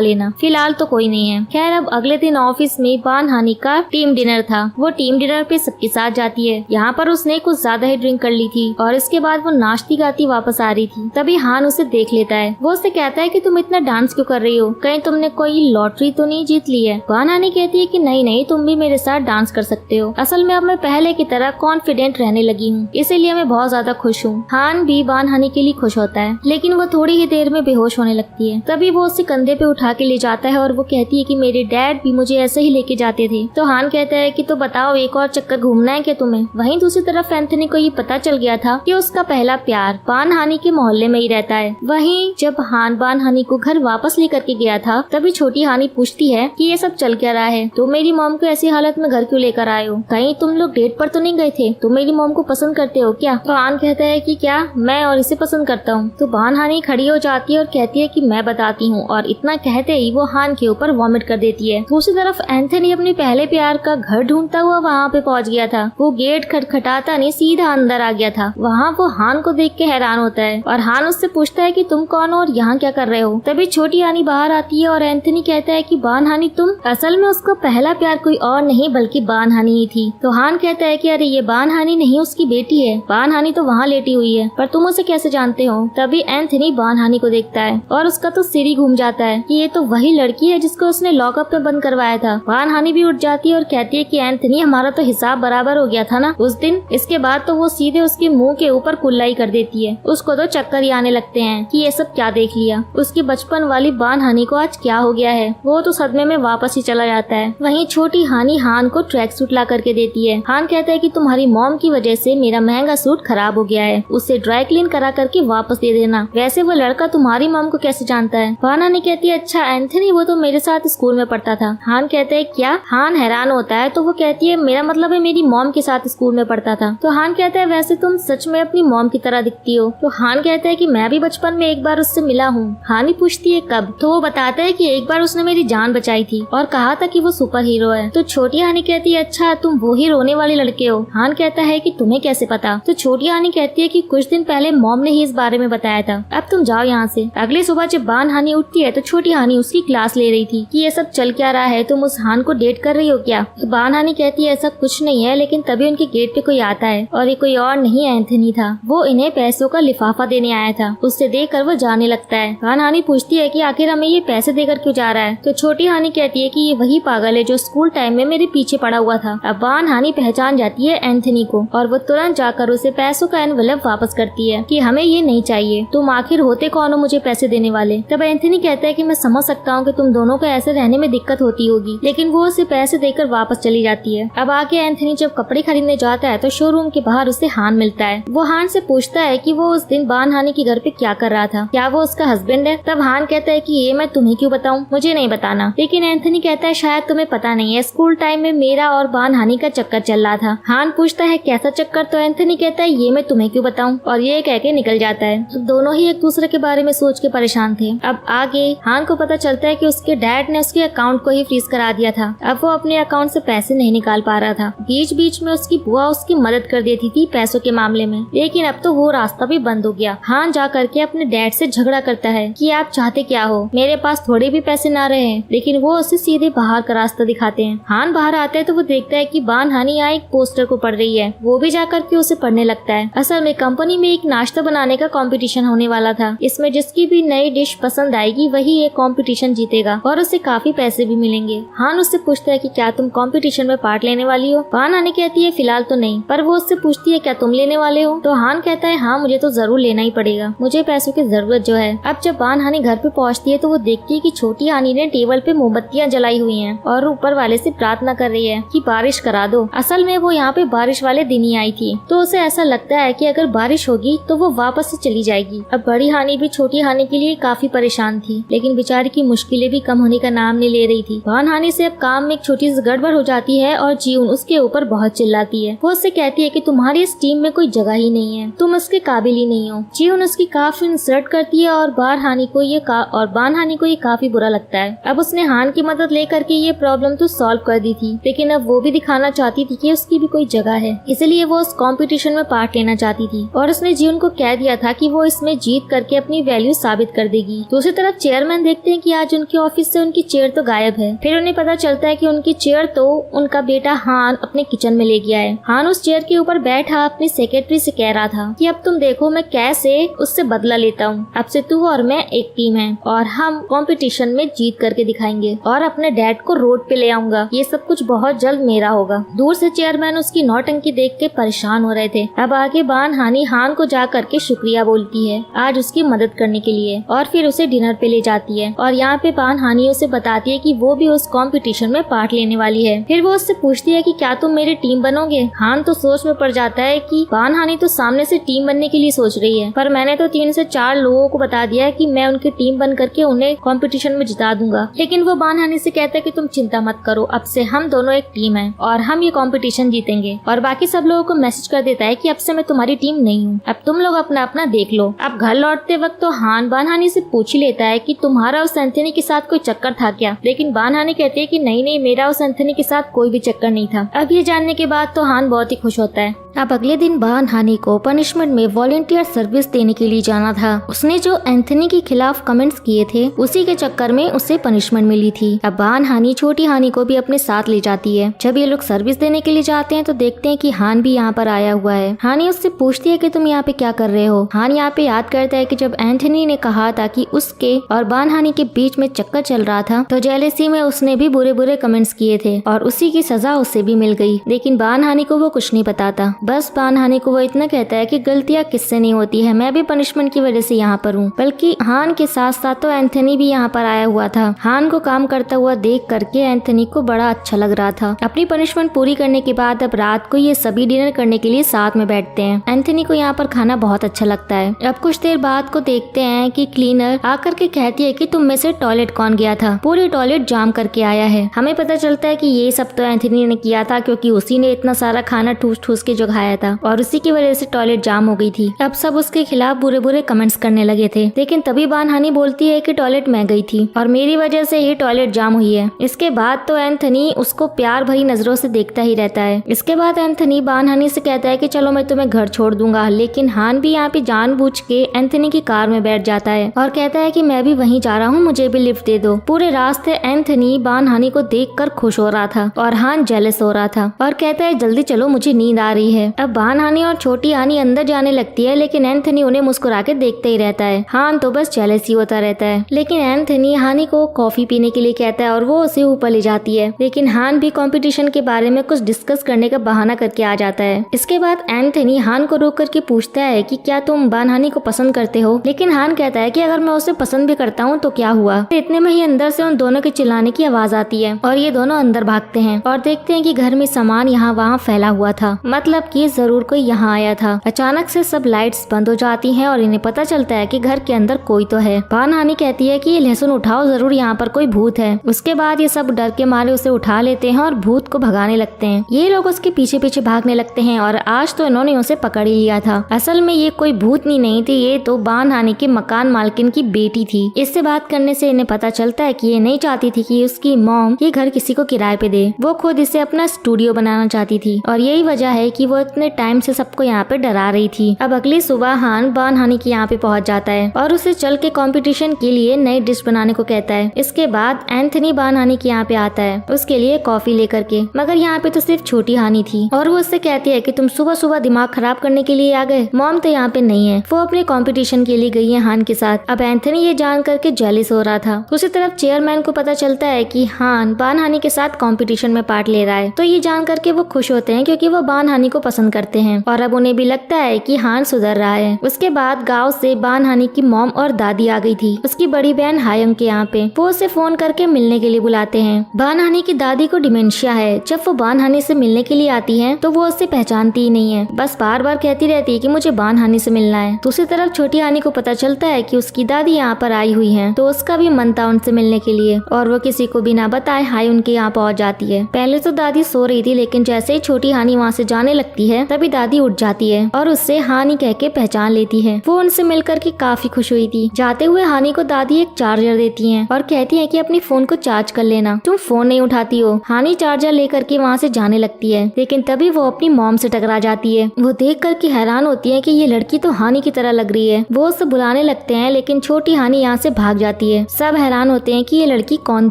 लेना, फिलहाल तो कोई नहीं है। खैर अब अगले दिन ऑफिस में बान हानी का टीम डिनर था। वो टीम डिनर पे सबके साथ जाती है। यहाँ पर उसने कुछ ज्यादा ही ड्रिंक कर ली थी और इसके बाद वो नाचती गाती वापस आ रही थी। तभी हान उसे देख लेता है। वो उससे कहता है कि तुम इतना डांस क्यों कर रही हो, कहीं तुमने कोई लॉटरी तो नहीं जीत ली है। बान हानी कहती है कि नहीं नहीं, तुम भी मेरे साथ डांस कर सकते हो। असल में अब मैं पहले की तरह कॉन्फिडेंट रहने लगी हूँ, इसीलिए मैं बहुत ज्यादा खुश हूँ। हान भी बान हानी के लिए खुश होता है, लेकिन वो थोड़ी ही देर में बेहोश होने लगती है। तभी वो उसे कंधे पे उठा के ले जाता है और वो कहती है कि मेरे डैड भी मुझे ऐसे ही लेके जाते थे। तो हान कहता है कि तो बताओ एक और चक्कर घूमना है क्या तुम्हें। वहीं दूसरी तरफ एंथनी को ये पता चल गया था कि उसका पहला प्यार बान हानी के मोहल्ले में ही रहता है। वहीं जब हान बान हानी को घर वापस लेकर के गया था तभी छोटी हानी पूछती है कि ये सब चल क्या रहा है, तो मेरी मॉम को ऐसी हालत में घर क्यों लेकर आए हो, कहीं तुम लोग डेट पर तो नहीं गए थे, तुम मेरी मॉम को पसंद करते हो क्या। तो हान कहता है कि क्या मैं और इसे पसंद करता हूँ। तो बान हानी खड़ी हो जाती है और कहती है कि मैं बताती हूँ, और इतना कहते ही वो हान के ऊपर वॉमिट कर देती है। दूसरी तरफ एंथनी अपने पहले प्यार का घर ढूंढता हुआ वहाँ पे पहुँच गया था। वो गेट खटखटाता नहीं सीधा अंदर आ गया था। वहाँ वो हान को देख के हैरान होता है और हान उससे पूछता है कि तुम कौन हो और यहाँ क्या कर रहे हो। तभी छोटी हानी बाहर आती है और एंथनी कहता है कि बान हानी तुम, असल में उसका पहला प्यार कोई और नहीं बल्कि बान हानी ही थी। तो हान कहता है कि अरे ये बान हानी नहीं, उसकी बेटी है। बान हानी तो वहाँ लेटी हुई है, पर तुम उसे कैसे जानते हो। तभी एंथनी बान हानी को देखता है और उसका तो सिर ही घूम जाता है कि ये तो वही लड़की है जिसको उसने लॉकअप में बंद करवाया था। बान हानी भी उठ जाती है और कहती है कि एंथनी हमारा तो हिसाब बराबर हो गया था ना उस दिन। इसके बाद तो वो सीधे उसके मुंह के ऊपर कुल्लाई कर देती है। उसको तो चक्कर ही आने लगते हैं कि ये सब क्या देख लिया। उसकी बचपन वाली बान हानी को आज क्या हो गया है। वो तो सदमे में वापस ही चला जाता है। वहीं छोटी हानी हान को ट्रैक सूट ला करके देती है। हान कहता है कि तुम्हारी मॉम की वजह से मेरा महंगा सूट खराब हो गया है, उसे ड्राई क्लीन करा करके वापस दे देना। वैसे वो लड़का तुम्हारी मॉम को कैसे जानता है। बान हानी कहती है अच्छा एंथनी वो तो मेरे साथ स्कूल में पढ़ता था। हान कहता है क्या। हान हैरान होता है तो वो कहती है मेरा मतलब है मेरी मॉम के साथ स्कूल में पढ़ता था। तो हान कहता है वैसे तुम सच में अपनी मॉम की तरह दिखती हो। तो हान कहता है कि मैं भी बचपन में एक बार उससे मिला हूँ। हानी पूछती है कब। तो वो बताता है कि एक बार उसने मेरी जान बचाई थी और कहा था कि वो सुपर हीरो है। तो छोटी हानी कहती है अच्छा तुम वो ही रोने वाले लड़के हो। हान कहता है कि तुम्हें कैसे पता। तो छोटी हानी कहती है कि कुछ दिन पहले मॉम ने ही इस बारे में बताया था, अब तुम जाओ यहाँ से। अगली सुबह जब बान हानी उठती है तो छोटी हानी उसकी क्लास ले रही थी कि ये सब चल क्या रहा है, तुम उस हान को डेट कर रही हो क्या। तो बान हानी कहती है ऐसा कुछ नहीं है, लेकिन तभी उनके गेट पे कोई आता है और ये कोई और नहीं एंथनी था। वो इन्हें पैसों का लिफाफा देने आया था। उससे देकर वो जाने लगता है। बान हानी पूछती है कि आखिर हमें ये पैसे देकर क्यों जा रहा है। तो छोटी हानी कहती है कि ये वही पागल है जो स्कूल टाइम में मेरे पीछे पड़ा हुआ था। अब बान हानी पहचान जाती है एंथनी को और वो तुरंत जाकर उसे पैसों का एनवेलप वापस करती है कि हमें ये नहीं चाहिए, तुम आखिर होते कौन हो मुझे पैसे देने वाले। तब एंथनी कहता है कि मैं समझ सकता हूँ कि तुम दोनों को ऐसे रहने में दिक्कत होती होगी, लेकिन वो उसे पैसे देकर वापस चली जाती है। अब आके एंथनी जब कपड़े खरीदने जाता है तो शोरूम के बाहर उसे हान मिलता है। वो हान से पूछता है कि वो उस दिन बान हानी के घर पे क्या कर रहा था, क्या वो उसका हस्बैंड है। तब हान कहता है कि ये मैं तुम्हें क्यों बताऊं, मुझे नहीं बताना। लेकिन एंथनी कहता है शायद तुम्हें पता नहीं है, स्कूल टाइम में मेरा और बान हानी का चक्कर चल रहा था। हान पूछता है कैसा चक्कर। तो एंथनी कहता है ये मैं तुम्हें क्यों बताऊं, और ये कह के निकल जाता है। तो दोनों ही एक दूसरे के बारे में सोच के परेशान थे। अब आगे हान को पता चलता है कि उसके डैड ने उसके अकाउंट को ही फ्रीज करा दिया था। अब वो अपने अकाउंट से पैसे नहीं निकाल पा रहा था। बीच बीच में उसकी बुआ उसकी मदद कर देती थी पैसों के मामले में, लेकिन अब तो वो रास्ता भी बंद हो गया। हान जा करके अपने डैड से झगड़ा करता है कि आप चाहते क्या हो, मेरे पास थोड़े भी पैसे ना रहे हैं, लेकिन वो उसे सीधे बाहर का रास्ता दिखाते हैं। हान बाहर आता है तो वो देखता है कि बान हानी यहाँ एक पोस्टर को पढ़ रही है। वो भी जा करके उसे पढ़ने लगता है। असल में कंपनी में एक नाश्ता बनाने का कंपटीशन होने वाला था। इसमें जिसकी भी नई डिश पसंद आएगी वही ये कंपटीशन जीतेगा और उसे काफी पैसे भी मिलेंगे। हान उससे पूछता है कि क्या तुम कंपटीशन में पार्ट लेने वाली हो। बान हानी कहती है फिलहाल तो नहीं, पर वो उससे पूछती है क्या तुम लेने वाले हो। तो हान कहता है हाँ मुझे तो जरूर लेना ही पड़ेगा, मुझे पैसों की जरूरत जो है। अब जब बान हानी घर पे पहुंचती है तो वो देखती है कि छोटी हानी ने टेबल पे मोमबत्तियां जलाई हुई हैं और ऊपर वाले से प्रार्थना कर रही है कि बारिश करा दो। असल में वो यहाँ पे बारिश वाले दिन ही आई थी, तो उसे ऐसा लगता है कि अगर बारिश होगी तो वो वापस से चली जाएगी। अब बड़ी हानी भी छोटी हानी के लिए काफी परेशान थी, लेकिन बेचारी की मुश्किलें भी कम होने का नाम नहीं ले रही थी। बान हानी से अब काम में एक छोटी सी गड़बड़ हो जाती है और जीवन उसके ऊपर बहुत चिल्लाती है। वो उससे कहती है कि तुम्हारी इस टीम में कोई जगह ही नहीं है, तुम उसके काबिल ही नहीं हो। जीवन उसकी काफी इंसल्ट करती है और बान हानी को ये काफी बुरा लगता है। अब उसने हान की मदद लेकर के ये प्रॉब्लम तो सॉल्व कर दी थी, लेकिन अब वो भी दिखाना चाहती थी कि उसकी भी कोई जगह है, इसलिए वो उस कंपटीशन में पार्ट लेना चाहती थी और उसने जीवन को कैच कह दिया था कि वो इसमें जीत करके अपनी वैल्यू साबित कर देगी। दूसरी तरफ चेयरमैन देखते हैं कि आज उनके ऑफिस से उनकी चेयर तो गायब है। फिर उन्हें पता चलता है कि उनकी चेयर तो उनका बेटा हान अपने किचन में ले गया है। हान उस चेयर के ऊपर बैठा अपनी सेक्रेटरी से कह रहा था कि अब तुम देखो मैं कैसे उससे बदला लेता हूँ। अब से तू और मैं एक टीम है और हम कंपटीशन में जीत करके दिखाएंगे और अपने डैड को रोड पे ले आऊंगा। ये सब कुछ बहुत जल्द मेरा होगा। दूर से चेयरमैन उसकी नौटंकी देख के परेशान हो रहे थे। अब आगे बान हानी हान को जा करके शुक्रिया बोलती है आज उसकी मदद करने के लिए और फिर उसे डिनर पे ले जाती है। और यहाँ पे बान हानी उसे बताती है कि वो भी उस कंपटीशन में पार्ट लेने वाली है। फिर वो उससे पूछती है कि क्या तुम मेरी टीम बनोगे। हान तो सोच में पड़ जाता है कि बान हानी तो सामने से टीम बनने के लिए सोच रही है, पर मैंने तो 3 से 4 लोगों को बता दिया है कि मैं उनकी टीम बन करके उन्हें कंपटीशन में जिता दूंगा। लेकिन वो बान हानी से कहता है कि तुम चिंता मत करो, अब से हम दोनों एक टीम है और हम ये कंपटीशन जीतेंगे। और बाकी सब लोगों को मैसेज कर देता है कि अब से मैं तुम्हारी टीम नहीं हूँ, अब तुम लोग अपना अपना देख लो। अब घर लौटते वक्त तो हान बान हानी से पूछ ही लेता है कि तुम्हारा उस एंथनी के साथ कोई चक्कर था क्या। लेकिन बान हानी कहती है कि नहीं, मेरा उस एंथनी के साथ कोई भी चक्कर नहीं था। अब ये जानने के बाद तो हान बहुत ही खुश होता है। अब अगले दिन बान हानी को पनिशमेंट में वॉलंटियर सर्विस देने के लिए जाना था। उसने जो एंथनी के खिलाफ कमेंट्स किए थे उसी के चक्कर में उसे पनिशमेंट मिली थी। अब बान हानी छोटी हानी को भी अपने साथ ले जाती है। जब ये लोग सर्विस देने के लिए जाते हैं तो देखते हैं कि हान भी यहाँ पर आया हुआ है। हानी उससे पूछती है कि तुम यहाँ पे क्या कर रहे हो। हान यहाँ पे याद करता है कि जब एंथनी ने कहा था कि उसके और बान हानी के बीच में चक्कर चल रहा था तो जेलेसी में उसने भी बुरे बुरे कमेंट्स किए थे और उसी की सजा उसे भी मिल गई। लेकिन बान हानी को वो कुछ नहीं बताता। बस बान हानी को वो इतना कहता है कि गलतियाँ किससे नहीं होती है, मैं भी पनिशमेंट की वजह से यहाँ पर हूँ। बल्कि हान के साथ साथ तो एंथनी भी यहाँ पर आया हुआ था। हान को काम करता हुआ देख करके एंथनी को बड़ा अच्छा लग रहा था। अपनी पनिशमेंट पूरी करने के बाद अब रात को ये सभी डिनर करने के लिए साथ में बैठते हैं। एंथनी को यहाँ पर खाना बहुत अच्छा लगता है। अब कुछ देर बाद को देखते हैं कि क्लीनर आकर के कहती है कि तुम में से टॉयलेट कौन गया था, पूरी टॉयलेट जाम करके आया है। हमें पता चलता है कि ये सब तो एंथनी ने किया था क्योंकि उसी ने इतना सारा खाना ठूस ठूस के जो खाया था और उसी की वजह से टॉयलेट जाम हो गई थी। अब सब उसके खिलाफ बुरे बुरे कमेंट्स करने लगे थे। लेकिन तभी बान हानी बोलती है कि टॉयलेट मैं गई थी और मेरी वजह से ही टॉयलेट जाम हुई है। इसके बाद तो एंथनी उसको प्यार भरी नजरों से देखता ही रहता है। इसके बाद एंथनी बान हानी से कहता है कि चलो मैं तुम्हें घर छोड़ दूंगा। लेकिन हान भी यहाँ पे जानबूझ के एंथनी की कार में बैठ जाता है और कहता है कि मैं भी वहीं जा रहा हूँ, मुझे भी लिफ्ट दे दो। पूरे रास्ते एंथनी बान हानी को देखकर खुश हो रहा था और हान जेलस हो रहा था और कहता है जल्दी चलो मुझे नींद आ रही है। अब बान हानी और छोटी हानी अंदर जाने लगती है लेकिन एंथनी उन्हें मुस्कुरा के देखते ही रहता है। हान तो बस जेलस ही होता रहता है। लेकिन एंथनी हानी को कॉफी पीने के लिए कहता है और वो उसे ऊपर ले जाती है। लेकिन हान भी कंपटीशन के बारे में कुछ डिस्कस करने का बहाना करके आ जाता है। इसके बाद एंथनी हान को रोक करके पूछता है कि क्या तुम बान हानी को पसंद करते हो। लेकिन हान कहता है कि अगर मैं उसे पसंद भी करता हूँ तो क्या हुआ। इतने में ही अंदर से उन दोनों के चिल्लाने की आवाज आती है और ये दोनों अंदर भागते हैं और देखते हैं कि घर में सामान यहाँ वहाँ फैला हुआ था, मतलब कि जरूर कोई यहाँ आया था। अचानक से सब लाइट्स बंद हो जाती हैं और इन्हें पता चलता है कि घर के अंदर कोई तो है। बान हानी कहती है कि ये लहसुन उठाओ, जरूर यहाँ पर कोई भूत है। उसके बाद ये सब डर के मारे उसे उठा लेते हैं और भूत को भगाने लगते हैं। ये लोग उसके पीछे पीछे भागने लगते हैं और आज तो इन्होंने उसे पकड़ ही लिया था। असल में ये कोई भूतनी नहीं थी, ये तो बान हानी के मकान मालकिन की बेटी थी। इससे बात करने से इन्हें पता चलता है कि ये नहीं चाहती थी कि उसकी मॉम ये घर किसी को किराए पे दे। वो खुद इसे अपना स्टूडियो बनाना चाहती थी और यही वजह है कि वो इतने टाइम से सबको यहाँ पे डरा रही थी। अब अगली सुबह हान बान हानी के यहाँ पे पहुँच जाता है और उसे चल के कंपटीशन के लिए नई डिश बनाने को कहता है। इसके बाद एंथनी बान हानी के यहाँ पे आता है उसके लिए कॉफी लेकर के, मगर यहाँ पे तो सिर्फ छोटी हानी थी और वो उससे कहती है कि तुम सुबह सुबह दिमाग खराब करने के लिए आ गए, मॉम तो यहाँ पे नहीं है, वो अपने कंपटीशन के लिए गई है हान के साथ। अब एंथनी ये जान करके जेलिस हो रहा था। दूसरी तरफ चेयरमैन को पता चलता है कि हान बान हानी के साथ कंपटीशन में पार्ट ले रहा है, तो ये जान करके वो खुश होते हैं क्योंकि वो बान हानी को पसंद करते हैं और अब उन्हें भी लगता है कि हान सुधर रहा है। उसके बाद गाँव से बान हानी की मॉम और दादी आ गई थी उसकी बड़ी बहन हायंग के यहाँ पे। वो उसे फोन करके मिलने के लिए बुलाते हैं। बान हानी की दादी को डिमेंशिया है। जब वो बान हानी से मिलने के लिए आती है तो वो उससे पहचानती ही नहीं है, बस बार बार कहती रहती है कि मुझे बान हानी से मिलना है। दूसरी तरफ छोटी हानी को पता चलता है कि उसकी दादी यहाँ पर आई हुई है, तो उसका भी मन था उनसे मिलने के लिए और वो किसी को बिना बताए हाय उनके यहाँ पहुँच जाती है। पहले तो दादी सो रही थी लेकिन जैसे ही छोटी हानी वहाँ से जाने लगती लगती है तभी दादी उठ जाती है और उससे हानि कह के पहचान लेती है। वो उनसे मिलकर के काफी खुश हुई थी। जाते हुए हानि को दादी एक चार्जर देती है और कहती है कि अपनी फोन को चार्ज कर लेना, तुम फोन नहीं उठाती हो। हानि चार्जर लेकर के वहाँ से जाने लगती है, लेकिन तभी वो अपनी मॉम से टकरा जाती है। वो देख कर के हैरान होती है कि ये लड़की तो हानि की तरह लग रही है। वो उसे बुलाने लगते हैं, लेकिन छोटी हानि यहाँ से भाग जाती है। सब हैरान होते हैं कि ये लड़की कौन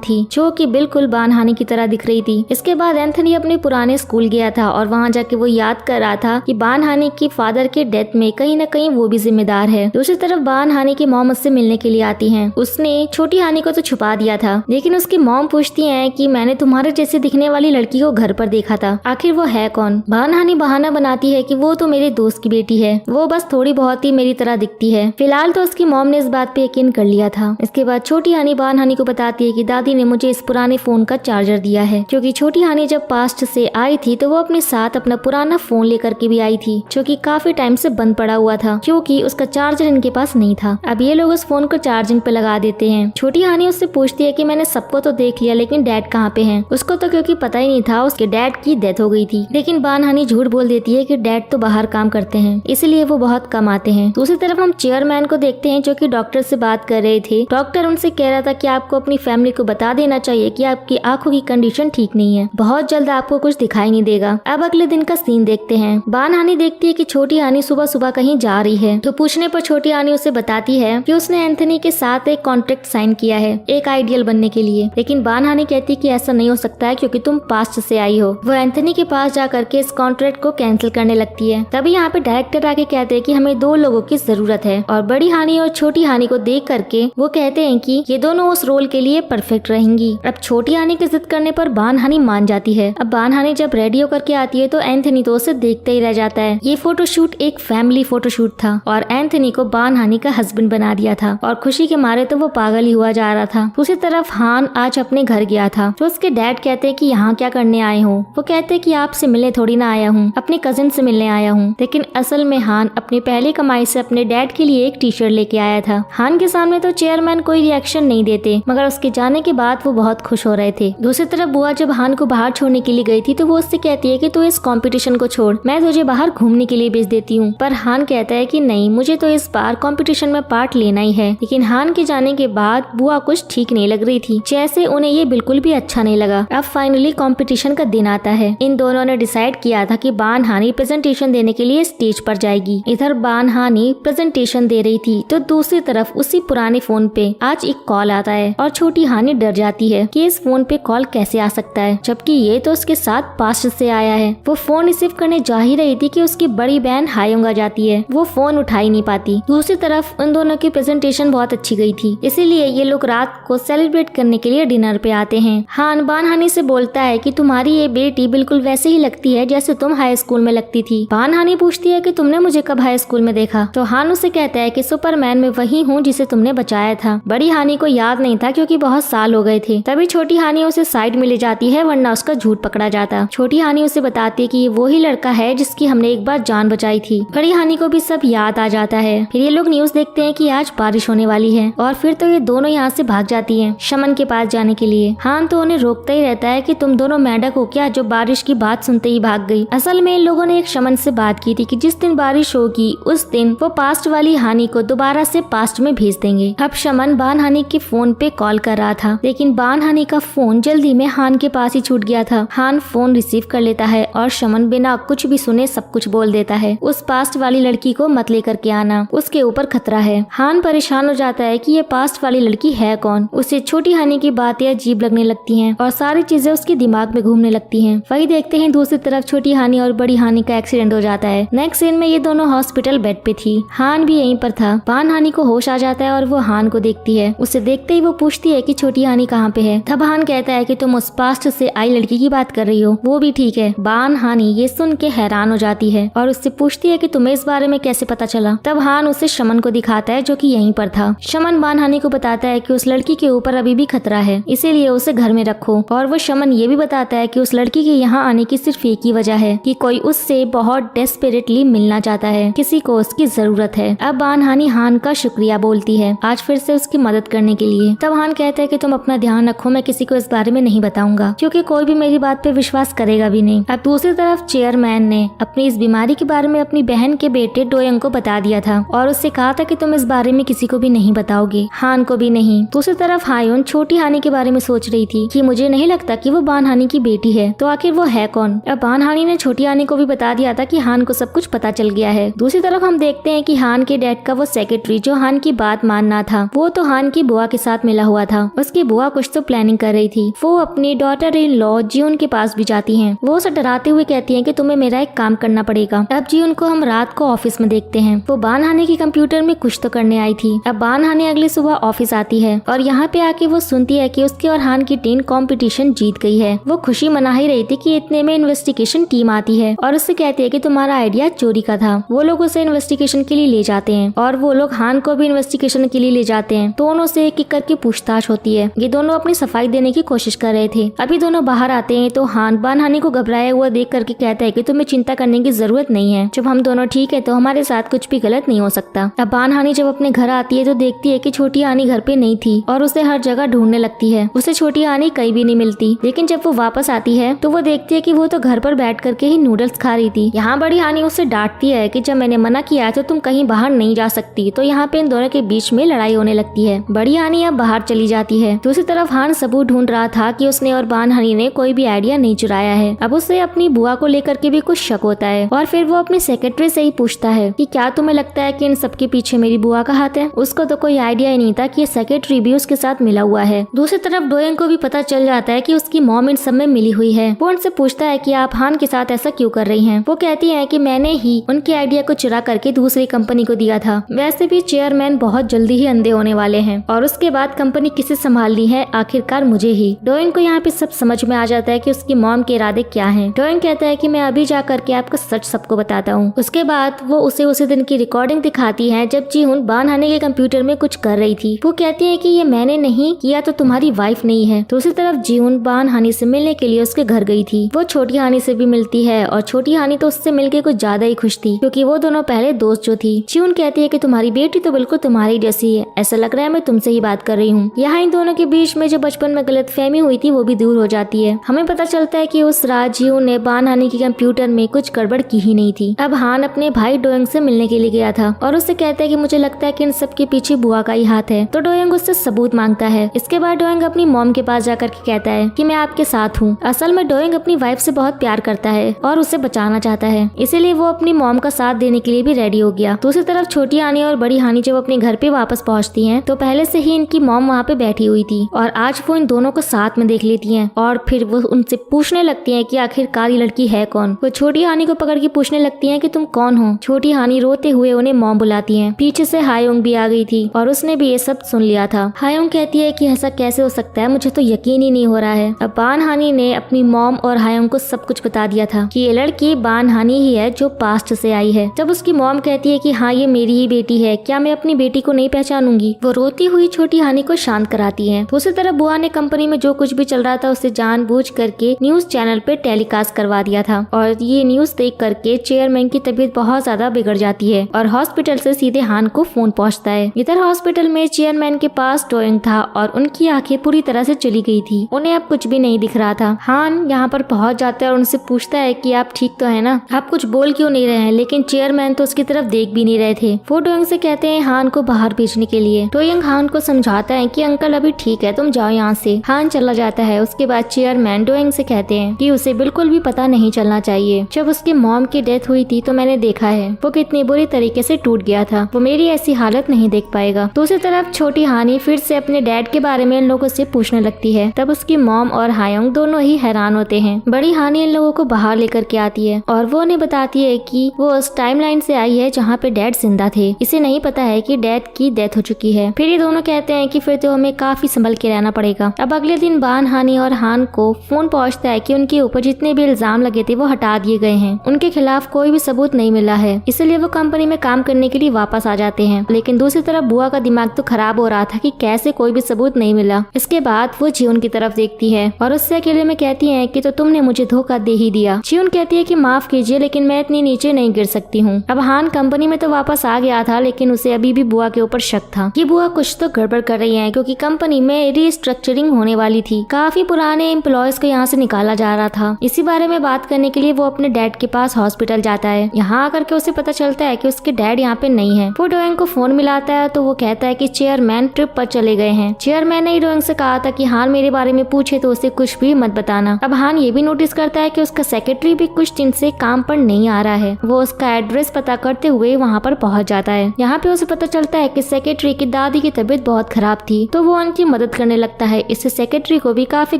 थी जो कि बिल्कुल बान हानि की तरह दिख रही थी। इसके बाद एंथनी अपने पुराने स्कूल गया था और वहाँ जाके वो याद कर रहा था कि बान हानि की फादर के डेथ में कहीं न कहीं वो भी जिम्मेदार है। दूसरी तरफ बान हानि की मॉम उससे मिलने के लिए आती हैं। उसने छोटी हानि को तो छुपा दिया था, लेकिन उसकी मॉम पूछती है कि मैंने तुम्हारे जैसे दिखने वाली लड़की को घर पर देखा था, आखिर वो है कौन। बान हानि बहाना बनाती है कि वो तो मेरे दोस्त की बेटी है, वो बस थोड़ी बहुत ही मेरी तरह दिखती है। फिलहाल तो उसकी मॉम ने इस बात पे यकीन कर लिया था। इसके बाद छोटी हानि बान हानि को बताती है कि दादी ने मुझे इस पुराने फोन का चार्जर दिया है, क्योंकि छोटी हानि जब पास्ट से आई थी तो वो अपने साथ अपना पुराना फोन लेकर के भी आई थी, जो कि काफी टाइम से बंद पड़ा हुआ था, क्योंकि उसका चार्जर इनके पास नहीं था। अब ये लोग उस फोन को चार्जिंग पे लगा देते हैं। छोटी हानि उससे पूछती है कि मैंने सबको तो देख लिया, लेकिन डैड कहाँ पे हैं? उसको तो क्योंकि पता ही नहीं था उसके डैड की डेथ हो गई थी। लेकिन बान हानि झूठ बोल देती है कि डैड तो बाहर काम करते हैं, इसलिए वो बहुत कम आते हैं। दूसरी तरफ हम चेयरमैन को देखते हैं, जो कि डॉक्टर से बात कर रहे थे। डॉक्टर उनसे कह रहा था कि आपको अपनी फैमिली को बता देना चाहिए कि आपकी आंखों की कंडीशन ठीक नहीं है, बहुत जल्द आपको कुछ दिखाई नहीं देगा। अब अगले दिन का सीन देखते हैं। बान हानि देखती है कि छोटी हानि सुबह सुबह कहीं जा रही है, तो पूछने पर छोटी हानि उसे बताती है कि उसने एंथनी के साथ एक कॉन्ट्रैक्ट साइन किया है एक आइडियल बनने के लिए। लेकिन बान हानि कहती है कि ऐसा नहीं हो सकता है, क्योंकि तुम पास्ट से आई हो। वो एंथनी के पास जा करके इस कॉन्ट्रैक्ट को कैंसिल करने लगती है। तभी यहाँ पे डायरेक्टर आके कहते हैं कि हमें 2 लोगों की जरूरत है, और बड़ी हानि और छोटी हानि को देख करके वो कहते हैं कि ये दोनों उस रोल के लिए परफेक्ट रहेंगी। अब छोटी हानि की जिद करने पर बान हानि मान जाती है। अब बान हानि जब रेडी होकर के आती है तो एंथनी तो उसे देखते ही रह जाता है। ये फोटोशूट एक फैमिली फोटोशूट था और एंथनी को बान हानि का हस्बैंड बना दिया था, और खुशी के मारे तो वो पागल ही हुआ जा रहा था। दूसरी तरफ हान आज अपने घर गया था, तो उसके डैड कहते हैं कि यहाँ क्या करने आए हो। वो कहते हैं कि आपसे मिलने थोड़ी ना आया हूँ, अपने कजिन से मिलने आया हूँ। लेकिन असल में हान अपनी पहली कमाई से अपने डैड के लिए एक टी शर्ट लेके आया था। हान के सामने तो चेयरमैन कोई रिएक्शन नहीं देते, मगर उसके जाने के बाद वो बहुत खुश हो रहे थे। दूसरी तरफ बुआ जब हान को बाहर छोड़ने के लिए गई थी तो वो उससे कहती है कि तू इस कंपटीशन को छोड़, मैं तुझे बाहर घूमने के लिए भेज देती हूँ। पर हान कहता है कि नहीं, मुझे तो इस बार कंपटीशन में पार्ट लेना ही है। लेकिन हान के जाने के बाद बुआ कुछ ठीक नहीं लग रही थी, जैसे उन्हें ये बिल्कुल भी अच्छा नहीं लगा। अब फाइनली कंपटीशन का दिन आता है। इन दोनों ने डिसाइड किया था कि बान हानि प्रेजेंटेशन देने के लिए स्टेज पर जाएगी। इधर बान हानि प्रेजेंटेशन दे रही थी, तो दूसरी तरफ उसी पुराने फोन पे आज एक कॉल आता है और छोटी हानि डर जाती है कि इस फोन पे कॉल कैसे आ सकता है, जबकि ये तो उसके साथ पास्ट से आया है। वो फोन रिसीव करने जा ही रही थी कि उसकी बड़ी बहन हायोंग आ जाती है। वो फोन उठा ही नहीं पाती। दूसरी तरफ उन दोनों की प्रेजेंटेशन बहुत अच्छी गई थी, इसीलिए ये लोग रात को सेलिब्रेट करने के लिए डिनर पे आते हैं। हान बान हानि से बोलता है कि तुम्हारी ये बेटी बिल्कुल वैसे ही लगती है जैसे तुम हाई स्कूल में लगती थी। बान हानि पूछती है कि तुमने मुझे कब हाई स्कूल में देखा, तो हान उसे कहता है कि सुपरमैन में वही हूँ जिसे तुमने बचाया था। बड़ी हानि को याद नहीं था क्योंकि बहुत साल हो गए थे। तभी छोटी हानि उसे साइड में ले जाती है, वरना उसका झूठ पकड़ा जाता। छोटी हानि उसे बताती है कि ये वही लड़का है जिसकी हमने एक बार जान बचाई थी। बड़ी हानि को भी सब याद आ जाता है। फिर ये लोग न्यूज देखते हैं कि आज बारिश होने वाली है, और फिर तो ये दोनों यहाँ से भाग जाती हैं शमन के पास जाने के लिए। हान तो उन्हें रोकता ही रहता है कि तुम दोनों मेंढक हो क्या, जो बारिश की बात सुनते ही भाग गई। असल में इन लोगों ने एक शमन से बात की थी कि जिस दिन बारिश होगी उस दिन वो पास्ट वाली हानि को दोबारा से पास्ट में भेज देंगे। अब शमन बान हानि के फोन पे कॉल कर रहा था, लेकिन बान हानि का फोन जल्दी में हान के पास ही छूट गया था। हान फोन रिसीव कर लेता है और शमन बिना कुछ भी सुने सब कुछ बोल देता है। उस पास्ट वाली लड़की को मत लेकर के आना, उसके ऊपर खतरा है। हान परेशान हो जाता है कि ये पास्ट वाली लड़की है कौन। उसे छोटी हानि की बातें अजीब लगने लगती हैं और सारी चीजें उसके दिमाग में घूमने लगती हैं। वही देखते हैं दूसरी तरफ छोटी हानि और बड़ी हानि का एक्सीडेंट हो जाता है। नेक्स्ट सीन में ये दोनों हॉस्पिटल बेड पे थी। हान भी यहीं पर था। बान हानि को होश आ जाता है और वो हान को देखती है। उसे देखते ही वो पूछती है कि छोटी हानि कहाँ पे है। तब हान कहता है कि तुम उस पास्ट से आई लड़की की बात कर रही हो, वो भी ठीक है। बान हानि ये सुन के हैरान हो जाती है और उससे पूछती है कि तुम्हें इस बारे में कैसे पता चला। तब हान उसे शमन को दिखाता है जो कि यहीं पर था। शमन बान हानि को बताता है कि उस लड़की के ऊपर अभी भी खतरा है, इसीलिए उसे घर में रखो। और वो शमन ये भी बताता है कि उस लड़की के यहाँ आने की सिर्फ एक ही वजह है कि कोई उससे बहुत डेस्परेटली मिलना चाहता है, किसी को उसकी जरूरत है। अब बान हानि हान का शुक्रिया बोलती है आज फिर से उसकी मदद करने के लिए। तब हान कहता है कि तुम अपना ध्यान रखो, मैं किसी को इस बारे में नहीं बताऊंगा क्योंकि कोई भी मेरी बात पे विश्वास करेगा भी नहीं। अब दूसरी तरफ चेयर चेयरमैन ने अपनी इस बीमारी के बारे में अपनी बहन के बेटे डोयंग को बता दिया था और उससे कहा था कि तुम इस बारे में किसी को भी नहीं बताओगे, हान को भी नहीं। दूसरी तरफ हायुन छोटी हानि के बारे में सोच रही थी कि मुझे नहीं लगता कि वो बान हानि की बेटी है, तो आखिर वो है कौन। अब बान हानि ने छोटी हानि को भी बता दिया था कि हान को सब कुछ पता चल गया है। दूसरी तरफ हम देखते हैं कि हान के डैड का वो सेक्रेटरी जो हान की बात मानना था, वो तो हान की बुआ के साथ मिला हुआ था। उसकी बुआ कुछ तो प्लानिंग कर रही थी। वो अपनी डॉटर इन लॉ जियोन के पास भी जाती हैं। वो उसे डराते हुए कहती हैं कि तुम्हें मेरा एक काम करना पड़ेगा। अब जियोन को हम रात को ऑफिस में देखते हैं। वो बान हानि के कंप्यूटर में कुछ तो करने आई थी। अब बान हानि अगली सुबह ऑफिस आती है और यहाँ पे आके वो सुनती है कि उसके और हान की टीम कंपटीशन जीत गई है। वो खुशी मना ही रही थी कि इतने में इन्वेस्टिगेशन टीम आती है और उससे कहती है कि तुम्हारा आइडिया चोरी का था। वो लोग उसे इन्वेस्टिगेशन के लिए ले जाते हैं और वो लोग हान को भी इन्वेस्टिगेशन के लिए ले जाते हैं। दोनों से एक एक करके पूछताछ होती है। ये दोनों अपनी सफाई देने की कोशिश कर रहे थे। अभी दोनों बाहर आते हैं तो हान बान हानि को घबराया हुआ देख करके कहता है कि तुम्हें चिंता करने की जरूरत नहीं है, जब हम दोनों ठीक है तो हमारे साथ कुछ भी गलत नहीं हो सकता। अब बान हानि जब अपने घर आती है तो देखती है कि छोटी हानि घर पे नहीं थी और उसे हर जगह ढूंढने लगती है। उसे छोटी हानि कहीं भी नहीं मिलती, लेकिन जब वो वापस आती है तो वो देखती है कि वो तो घर पर बैठ करके ही नूडल्स खा रही थी। यहाँ बड़ी हानि उसे डांटती है कि जब मैंने मना किया तो तुम कहीं बाहर नहीं जा सकती। तो यहाँ पे इन दोनों के बीच में लड़ाई होने लगती है। बड़ी हानि अब बाहर चली जाती है। दूसरी तरफ हान सबूत ढूंढ रहा था कि उसने और बान हानि ने कोई भी आइडिया नहीं चुराया है। अब उसे अपनी बुआ को लेकर के भी कुछ शक होता है और फिर वो अपने सेक्रेटरी से ही पूछता है कि क्या तुम्हें लगता है कि इन सबके पीछे मेरी बुआ का हाथ है। उसको तो कोई आइडिया ही नहीं था कि ये सेक्रेटरी भी उसके साथ मिला हुआ है। दूसरी तरफ डोयंग को भी पता चल जाता है कि उसकी मॉम इन सब में मिली हुई है। वो उनसे पूछता है कि आप हान के साथ ऐसा क्यों कर रही हैं। वो कहती है कि मैंने ही उनके आइडिया को चुरा करके दूसरी कंपनी को दिया था। वैसे भी चेयरमैन बहुत जल्दी ही अंधे होने वाले हैं और उसके बाद कंपनी किसे संभालनी है, आखिरकार मुझे ही। डोयंग को यहाँ पे सब समझ में आ जाता है कि उसकी मॉम के इरादे क्या हैं। डोयंग कहता है कि मैं अभी जा करके आपका सच सबको बताता हूँ। उसके बाद वो उसे उसी दिन की रिकॉर्डिंग दिखाती है जब जीहुन बान हानि के कंप्यूटर में कुछ कर रही थी। वो कहती है कि ये मैंने नहीं किया तो तुम्हारी वाइफ नहीं है। दूसरी तरफ जीहुन बान हानि से मिलने के लिए उसके घर गई थी। वो छोटी हानि से भी मिलती है और छोटी हानि तो उससे मिलके कुछ ज्यादा ही खुश थी क्योंकि वो दोनों पहले दोस्त जो थी। जीहुन कहती है कि तुम्हारी बेटी तो बिल्कुल तुम्हारी जैसी है, ऐसा लग रहा है मैं तुमसे ही बात कर रही हूँ। यहाँ इन दोनों के बीच में जो बचपन में गलतफहमी हुई थी वो भी दूर हो जाती है। हमें पता चलता है कि उस रात जीहुन ने बान हानि के कंप्यूटर में कुछ गड़बड़ की ही नहीं थी। अब हान अपने भाई डोयंग से मिलने के लिए गया था और उससे कहता है कि मुझे लगता है कि इन सब के पीछे बुआ का ही हाथ है। तो डोयंग उससे सबूत मांगता है। इसके बाद डोयंग अपनी मॉम के पास जाकर के कहता है कि मैं आपके साथ हूँ। असल में डोयंग अपनी वाइफ से बहुत प्यार करता है और उसे बचाना चाहता है, इसीलिए वो अपनी मॉम का साथ देने के लिए भी रेडी हो गया। दूसरी तरफ छोटी हानि और बड़ी हानि जब अपने घर पे वापस पहुँचती है तो पहले से ही इनकी मॉम वहाँ पे बैठी हुई थी और आज वो इन दोनों को साथ में देख लेती है और फिर वो उनसे पूछने लगती है कि आखिरकार ये लड़की है कौन। वो छोटी हानि को पकड़ के पूछने लगती है कि तुम कौन हो। छोटी हानि रोते हुए उन्हें मॉम बुलाती है। पीछे से हायोंग भी आ गई थी और उसने भी ये सब सुन लिया था। हायोंग कहती है कि ऐसा कैसे हो सकता है, मुझे तो यकीन ही नहीं हो रहा है। अब बान हानि ने अपनी मॉम और हायोंग को सब कुछ बता दिया था कि ये लड़की बान हानि ही है जो पास्ट से आई है। जब उसकी मॉम कहती है कि हाँ ये मेरी ही बेटी है, क्या मैं अपनी बेटी को नहीं पहचानूंगी। वो रोती हुई छोटी हानि को शांत कराती है। दूसरी तरफ बुआ ने कंपनी में जो कुछ भी चल रहा था उसे जानबूझ करके न्यूज चैनल पे टेलीकास्ट करवा दिया था और ये न्यूज देख करके चेयरमैन की तबीयत बहुत ज्यादा बिगड़ जाती है और हॉस्पिटल से सीधे हान को फोन पहुंचता है। इधर हॉस्पिटल में चेयरमैन के पास डोयंग था और उनकी आंखें पूरी तरह से चली गई थी। उन्हें अब कुछ भी नहीं दिख रहा था। हान यहाँ पर पहुंच जाता है और उनसे पूछता है कि आप ठीक तो है ना, आप कुछ बोल क्यों नहीं रहे हैं। लेकिन चेयरमैन तो उसकी तरफ देख भी नहीं रहे थे। वो डोयंग से कहते हैं हान को बाहर भेजने के लिए। डोयंग हान को समझाता है कि अंकल अभी ठीक है, तुम जाओ यहाँ से। हान चला जाता है। उसके बाद चेयरमैन डोयंग से कहते हैं कि उसे बिल्कुल भी पता नहीं चलना चाहिए। जब उसकी मॉम की डेथ हुई थी तो मैंने देखा है वो कितनी बुरी तरीके से टूट गया था। वो मेरी ऐसी हालत नहीं देख पाएगा। दूसरी तरफ छोटी हानि फिर से अपने डैड के बारे में इन लोगों से पूछने लगती है। तब उसकी मॉम और हायोंग दोनों ही हैरान होते हैं। बड़ी हानि इन लोगों को बाहर लेकर के आती है और वो उन्हें बताती है कि वो उस टाइमलाइन से आई है जहाँ पे डैड जिंदा थे। इसे नहीं पता है कि डैड की डेथ हो चुकी है। फिर ये दोनों कहते हैं कि फिर तो हमें काफी संभल के रहना पड़ेगा। अब अगले दिन बान हानि और हान को फोन पहुंचता है कि उनके ऊपर जितने भी इल्जाम लगे थे वो हटा दिए गए हैं। उनके खिलाफ कोई भी सबूत नहीं मिला है, इसलिए वो कंपनी में काम करने के लिए वापस आ जाते हैं। लेकिन दूसरी तरफ बुआ का दिमाग तो खराब हो रहा था कि कैसे कोई भी सबूत नहीं मिला। इसके बाद वो जीवन की तरफ देखती है और उससे अकेले में कहती है कि तो तुमने मुझे धोखा दे ही दिया। जीवन कहती है कि माफ कीजिए लेकिन मैं इतनी नीचे नहीं गिर सकती हूँ। अब हान कंपनी में तो वापस आ गया था लेकिन उसे अभी भी बुआ के ऊपर शक था कि बुआ कुछ तो गड़बड़ कर रही है क्योंकि कंपनी में रीस्ट्रक्चरिंग होने वाली थी। काफी पुराने एम्प्लॉयज को यहाँ से निकाला जा रहा था। इसी बारे में बात करने के लिए लिए वो अपने डैड के पास हॉस्पिटल जाता है। यहाँ आकर के उसे पता चलता है कि उसके डैड यहाँ पे नहीं है। वो डोएंग को फोन मिलाता है तो वो कहता है कि चेयरमैन ट्रिप पर चले गए हैं। चेयरमैन ने डोएंग से कहा था कि हान मेरे बारे में पूछे तो उसे कुछ भी मत बताना। अब हान ये भी नोटिस करता है कि उसका सेक्रेटरी भी कुछ दिन से काम पर नहीं आ रहा है। वो उसका एड्रेस पता करते हुए वहाँ पर पहुँच जाता है। यहाँ पे उसे पता चलता है कि सेक्रेटरी की दादी की तबीयत बहुत खराब थी, तो वो उनकी मदद करने लगता है। इससे सेक्रेटरी को भी काफी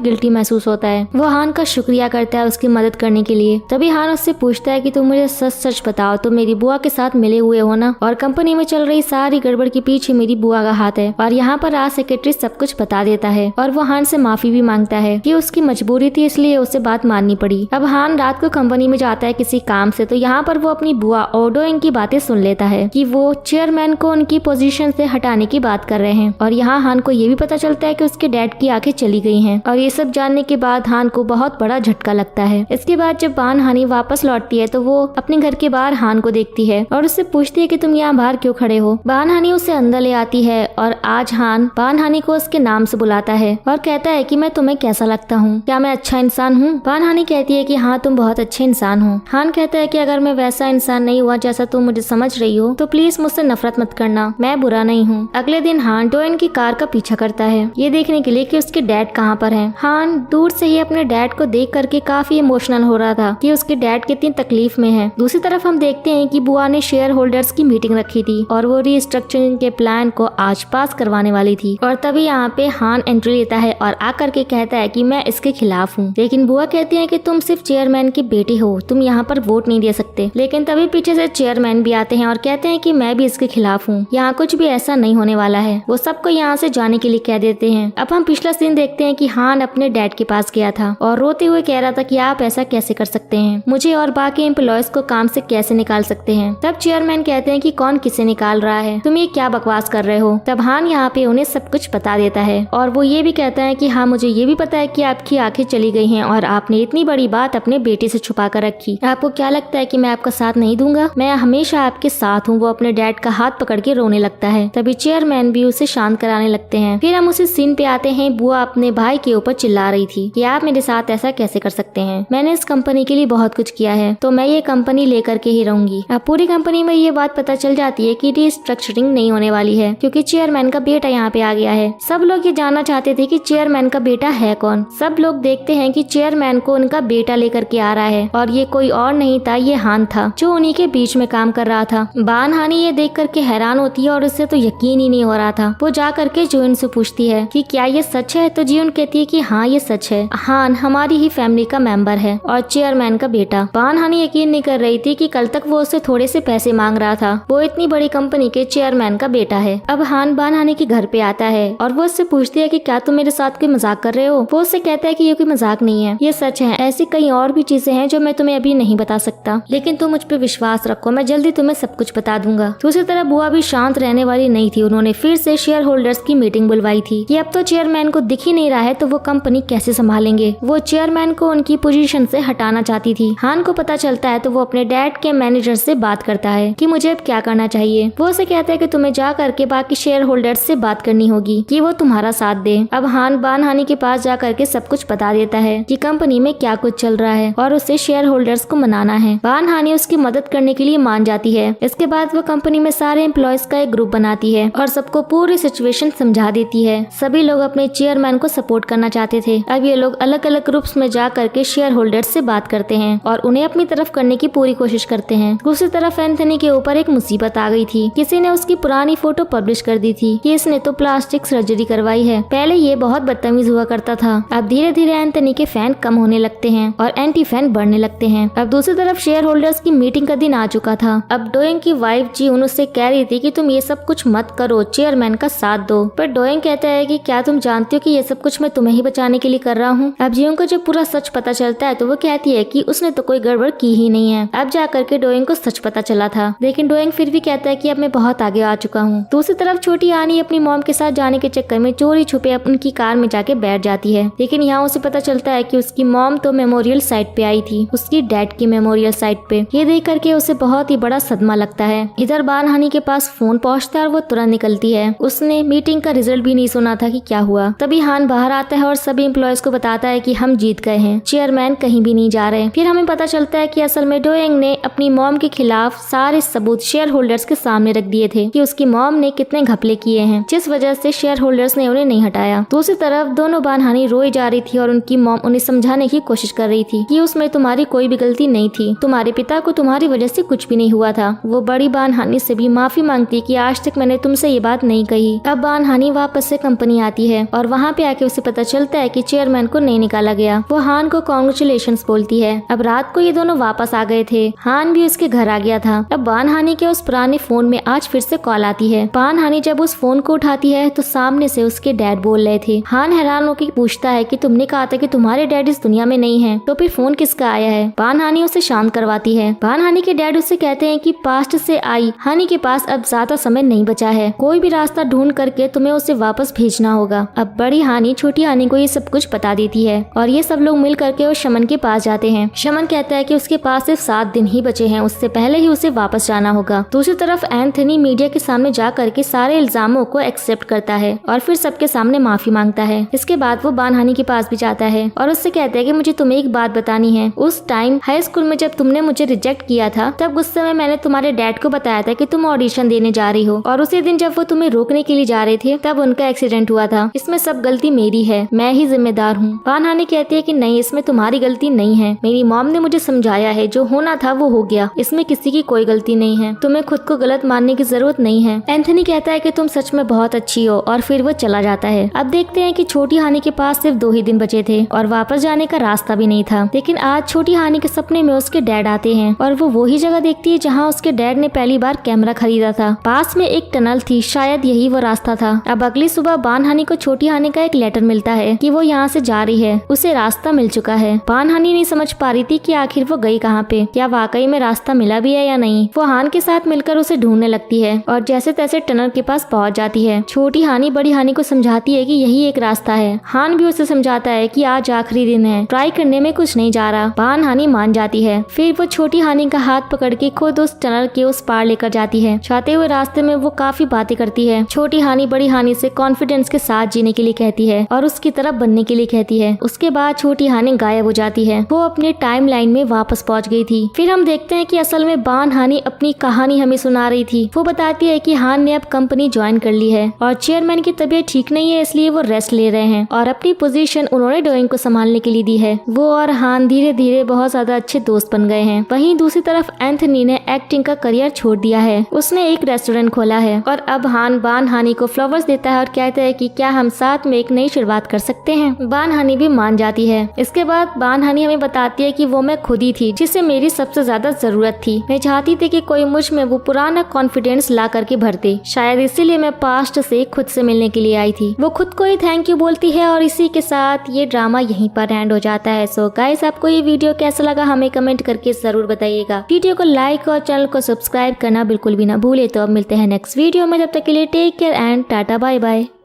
गिल्टी महसूस होता है। वो हान का शुक्रिया करता है उसकी मदद करने के लिए। तभी हान उससे पूछता है कि तुम मुझे सच सच बताओ, तुम मेरी बुआ के साथ मिले हुए हो ना, और कंपनी में चल रही सारी गड़बड़ के पीछे मेरी बुआ का हाथ है। और यहाँ पर आज सेक्रेटरी सब कुछ बता देता है और वो हान से माफी भी मांगता है कि उसकी मजबूरी थी, इसलिए उसे बात माननी पड़ी। अब हान रात को कंपनी में जाता है किसी काम से, तो यहाँ पर वो अपनी बुआ और डोएंग की बातें सुन लेता है कि वो चेयरमैन को उनकी पोजीशन से हटाने की बात कर रहे हैं। और यहाँ हान को ये भी पता चलता है कि उसके डैड की आंखें चली गई हैं। और ये सब जानने के बाद हान को बहुत बड़ा झटका लगता है। इसके बाद जब बान हानी वापस लौटती है तो वो अपने घर के बाहर हान को देखती है और उससे पूछती है कि तुम यहाँ बाहर क्यों खड़े हो। बान हानी उसे अंदर ले आती है और आज हान बान हानी को उसके नाम से बुलाता है और कहता है कि मैं तुम्हें कैसा लगता हूँ, क्या मैं अच्छा इंसान हूँ। बान हानी कहती है कि हाँ तुम बहुत अच्छे इंसान हो। हान कहता है कि अगर मैं वैसा इंसान नहीं हुआ जैसा तुम मुझे समझ रही हो तो प्लीज मुझसे नफरत मत करना, मैं बुरा नहीं हूँ। अगले दिन हान डोएंग की कार का पीछा करता है ये देखने के लिए कि उसके डैड कहाँ पर हैं। हान दूर से ही अपने डैड को देख करके काफी इमोशनल हो रहा था कि उसके डैड कितनी तकलीफ में है। दूसरी तरफ हम देखते हैं कि बुआ ने शेयर होल्डर्स की मीटिंग रखी थी और वो रीस्ट्रक्चरिंग के प्लान को आज पास करवाने वाली थी। और तभी यहाँ पे हान एंट्री लेता है और आकर के कहता है कि मैं इसके खिलाफ हूँ। लेकिन बुआ कहती है कि तुम सिर्फ चेयरमैन की बेटी हो, तुम यहाँ पर वोट नहीं दे सकते। लेकिन तभी पीछे से चेयरमैन भी आते हैं और कहते हैं कि मैं भी इसके खिलाफ हूँ, यहाँ कुछ भी ऐसा नहीं होने वाला है। वो सबको यहाँ से जाने के लिए कह देते हैं। अब हम पिछला सीन देखते हैं कि हान अपने डैड के पास गया था और रोते हुए कह रहा था कि आप ऐसा कैसे कर सकते हैं, मुझे और बाकी एम्प्लॉयज को काम से कैसे निकाल सकते हैं। तब चेयरमैन कहते हैं कि कौन किसे निकाल रहा है, तुम ये क्या बकवास कर रहे हो। तब हान यहाँ पे उन्हें सब कुछ बता देता है और वो ये भी कहता है कि हाँ मुझे ये भी पता है कि आपकी आंखें चली गई हैं और आपने इतनी बड़ी बात अपने बेटे से छुपा कर रखी। आपको क्या लगता है कि मैं आपका साथ नहीं दूंगा, मैं हमेशा आपके साथ हूँ। वो अपने डैड का हाथ पकड़ के रोने लगता है। तभी चेयरमैन भी उसे शांत कराने लगते हैं। फिर हम उसी सीन पे आते हैं। बुआ अपने भाई के ऊपर चिल्ला रही थी कि आप मेरे साथ ऐसा कैसे कर सकते हैं, मैंने इस कंपनी के लिए बहुत कुछ किया है तो मैं ये कंपनी लेकर के ही रहूंगी। अब पूरी कंपनी में ये बात पता चल जाती है कि रिस्ट्रक्चरिंग नहीं होने वाली है क्योंकि चेयरमैन का बेटा यहाँ पे आ गया है। सब लोग ये जानना चाहते थे कि चेयरमैन का बेटा है कौन। सब लोग देखते हैं कि चेयरमैन को उनका बेटा लेकर के आ रहा है और ये कोई और नहीं था, ये हान था जो उन्हीं के बीच में काम कर रहा था। बान हानी ये देख करके हैरान होती है और उससे तो यकीन ही नहीं हो रहा था। वो जा करके जियोन से पूछती है कि क्या ये सच है, तो जियोन कहती है कि हाँ ये सच है, हान हमारी ही फैमिली का मेंबर है और चेयरमैन का बेटा। बान हानी यकीन नहीं कर रही थी कि कल तक वो उससे थोड़े से पैसे मांग रहा था, वो इतनी बड़ी कंपनी के चेयरमैन का बेटा है। अब हान बान हानी के घर पे आता है और वो उससे पूछती है कि क्या तुम मेरे साथ कोई मजाक कर रहे हो। वो उससे कहता है कि ये कोई मजाक नहीं है, ये सच है। ऐसी कई और भी चीजें हैं जो मैं तुम्हें अभी नहीं बता सकता, लेकिन तुम मुझ पे विश्वास रखो, मैं जल्दी तुम्हें सब कुछ बता दूंगा। दूसरी तरफ बुआ भी शांत रहने वाली नहीं थी। उन्होंने फिर से शेयर होल्डर्स की मीटिंग बुलवाई थी कि अब तो चेयरमैन को दिख ही नहीं रहा है तो वो कंपनी कैसे संभालेंगे। वो चेयरमैन को उनकी पोजीशन से हटाना चाहती थी। हान को पता चलता है तो वो अपने डैड के मैनेजर से बात करता है कि मुझे अब क्या करना चाहिए। वो उसे कहता है कि तुम्हें जा करके बाकी शेयर होल्डर्स से बात करनी होगी कि वो तुम्हारा साथ दे। अब हान बान हानी के पास जा करके सब कुछ बता देता है कि कंपनी में क्या कुछ चल रहा है और उसे शेयर होल्डर्स को मनाना है। बान हानी उसकी मदद करने के लिए मान जाती है। इसके बाद वो कंपनी में सारे एम्प्लॉयज का एक ग्रुप बनाती है और सबको पूरी सिचुएशन समझा देती है। सभी लोग अपने चेयरमैन को सपोर्ट करना चाहते थे। अब ये लोग अलग अलग ग्रुप्स में जा करके शेयर होल्डर्स से बात करते हैं और उन्हें अपनी तरफ करने की पूरी कोशिश करते हैं। दूसरी तरफ एंथनी के ऊपर एक मुसीबत आ गई थी। किसी ने उसकी पुरानी फोटो पब्लिश कर दी थी कि इसने तो प्लास्टिक सर्जरी करवाई है। पहले ये बहुत बदतमीज हुआ करता था, अब धीरे धीरे एंथनी के फैन कम होने लगते हैं और एंटी फैन बढ़ने लगते हैं। अब दूसरी तरफ शेयर होल्डर्स की मीटिंग का दिन आ चुका था। अब डोएंग की वाइफ जियोन उससे कह रही थी कि तुम ये सब कुछ मत करो, चेयरमैन का साथ दो। पर डोएंग कहता है कि क्या तुम जानती हो कि ये सब कुछ मैं तुम्हें ही बचाने के लिए कर रहा हूँ। अब जियोन को जब पूरा सच पता चलता है तो वो कहती है कि उसने तो कोई गड़बड़ की ही नहीं है। अब जाकर के डोएंग को सच पता चला था, लेकिन डोएंग फिर भी कहता है कि अब मैं बहुत आगे आ चुका हूँ। दूसरी तरफ छोटी आनी अपनी मॉम के साथ जाने के चक्कर में चोरी छुपे उनकी कार में जाके बैठ जाती है, लेकिन यहाँ उसे पता चलता है कि उसकी मॉम तो मेमोरियल साइट पे आई थी, उसकी डैड की मेमोरियल साइट पे। ये देख करके उसे बहुत ही बड़ा सदमा लगता है। इधर बान हानी के पास फोन पहुंचता है और वो तुरंत निकलती है। उसने मीटिंग का रिजल्ट भी नहीं सुना था कि क्या हुआ। तभी हान बाहर आता है और सभी एम्प्लॉयज को बताता है कि हम जीत गए हैं, चेयरमैन कहीं भी नहीं जा रहे हैं। फिर हमें पता चलता है कि असल में डोयोंग ने अपनी मॉम के खिलाफ सारे सबूत शेयर होल्डर्स के सामने रख दिए थे कि उसकी मॉम ने कितने घपले किए हैं, जिस वजह से शेयर होल्डर्स ने उन्हें नहीं हटाया। दूसरी तरफ दोनों बानहानी रोई जा रही थी और उनकी मॉम उन्हें समझाने की कोशिश कर रही थी कि उसमें तुम्हारी कोई भी गलती नहीं थी, तुम्हारे पिता को तुम्हारी वजह से कुछ भी नहीं हुआ था। वो बड़ी बानहानी से भी माफी मांगती कि आज तक मैंने तुमसे ये बात नहीं कही। अब बानहानी वापस से कंपनी आती है और वहाँ पे आके उसे पता चलता है कि चेयरमैन को नहीं निकाला गया। वो हान को कांग्रेचुलेशंस बोलती है। अब रात को ये दोनों वापस आ गए थे। हान भी उसके घर आ गया था। अब बानहानी के उस पुराने फोन में आज फिर से कॉल आती है। बानहानी जब उस फोन को उठाती है तो सामने से उसके डैड बोल रहे थे। हान हैरान होकर पूछता है कि तुमने कहा था कि तुम्हारे डैड इस दुनिया में नहीं है, तो फिर फोन किसका आया है। बानहानी उसे शांत करवाती है। बानहानी के डैड उससे कहते हैं कि पास्ट से आई हानी के पास अब ज्यादा समय नहीं बचा है, कोई भी रास्ता ढूंढ करके तुम्हें उसे वापस भेजना होगा। अब बड़ी हानी छोटी हानी को ये सब कुछ बता देती है और ये सब लोग मिल करके उस शमन के पास जाते हैं। शमन कहता है कि उसके पास सिर्फ 7 दिन ही बचे हैं, उससे पहले ही उसे वापस जाना होगा। दूसरी तरफ एंथनी मीडिया के सामने जा करके सारे इल्जामों को एक्सेप्ट करता है और फिर सबके सामने माफी मांगता है। इसके बाद वो बानहानी के पास भी जाता है और उससे कहता है कि मुझे तुम्हें एक बात बतानी है। उस टाइम हाई स्कूल में जब तुमने मुझे रिजेक्ट किया था, तब गुस्से में मैंने तुम्हारे डैड को बताया था कि तुम ऑडिशन देने जा रही हो और उसी दिन जब वो तुम्हें रोकने के लिए जा रहे थे तब उनका एक्सीडेंट हुआ था। इसमें सब गलती मेरी है, मैं ही जिम्मेदार हूँ। बानहानी कहती है कि नहीं, इसमें तुम्हारी गलती नहीं है, मेरी मॉम ने मुझे समझाया है, जो होना था वो हो गया, इसमें किसी की कोई गलती नहीं है, तुम्हें खुद को गलत मानने की जरूरत नहीं है। एंथनी कहता है कि तुम सच में बहुत अच्छी हो और फिर वो चला जाता है। अब देखते हैं कि छोटी हानी के पास सिर्फ 2 ही दिन बचे थे और वापस जाने का रास्ता भी नहीं था। लेकिन आज छोटी हानी के सपने में उसके डैड आते हैं और वो वही जगह देखती है जहाँ उसके डैड ने पहली बार कैमरा खरीदा था। पास में एक टनल थी, शायद यही वो रास्ता था। अब अगली सुबह बानहानी को छोटी हानी का एक लेटर मिलता है कि वो यहाँ से जा रही है, उसे रास्ता मिल चुका है। बानहानी नहीं समझ पा रही थी कि आखिर वो गई कहाँ पे, क्या वाकई में रास्ता मिला भी है या नहीं। वो हान के साथ मिलकर उसे ढूंढने लगती है और जैसे तैसे टनल के पास पहुँच जाती है। छोटी हानी बड़ी हानी को समझाती है कि यही एक रास्ता है। हान भी उसे समझाता है कि आज आखिरी दिन है, ट्राई करने में कुछ नहीं जा रहा। बानहानी मान जाती है। फिर वो छोटी हानी का हाथ पकड़ के खुद उस टनल के उस पार लेकर जाती है। जाते हुए रास्ते में वो काफी बातें करती है। छोटी हानी बड़ी हानी से कॉन्फिडेंस के साथ जीने के लिए कहती है और उसकी तरफ बनने के लिए कहती है। उसके बाद छोटी हानी गायब हो जाती है। वो अपने टाइम लाइन में वापस पहुंच गई थी। फिर हम देखते हैं कि असल में बानहानी अपनी कहानी हमें सुना रही थी। वो बताती है कि हान ने अब कंपनी ज्वाइन कर ली है और चेयरमैन की तबीयत ठीक नहीं है, इसलिए वो रेस्ट ले रहे हैं और अपनी पोजीशन उन्होंने डोयोंग को संभालने के लिए दी है। वो और हान धीरे धीरे बहुत ज्यादा अच्छे दोस्त बन गए हैं। वहीं दूसरी तरफ एंथनी ने एक्टिंग का करियर छोड़ दिया है, उसने एक रेस्टोरेंट खोला है और अब हान बानहानी को फ्लावर्स देता है और कहता है कि क्या हम साथ में एक नई शुरुआत कर सकते हैं। बानहानी भी मान जाती है। इसके बाद बानहानी हमें बताती है कि वो मैं खुद ही थी जिसे मेरी सबसे ज्यादा जरूरत थी। मैं चाहती थी कि कोई मुझ में वो पुराना कॉन्फिडेंस ला करके भर दे, शायद इसीलिए मैं पास्ट से खुद से मिलने के लिए आई थी। वो खुद को ही थैंक यू बोलती है और इसी के साथ ये ड्रामा यहीं पर एंड हो जाता है। सो गाइस, आपको ये वीडियो कैसा लगा हमें कमेंट करके जरूर बताइएगा। वीडियो को लाइक और चैनल को सब्सक्राइब करना बिल्कुल भी ना भूले। तो अब मिलते हैं नेक्स्ट वीडियो में, जब तक के लिए take care and tata bye bye.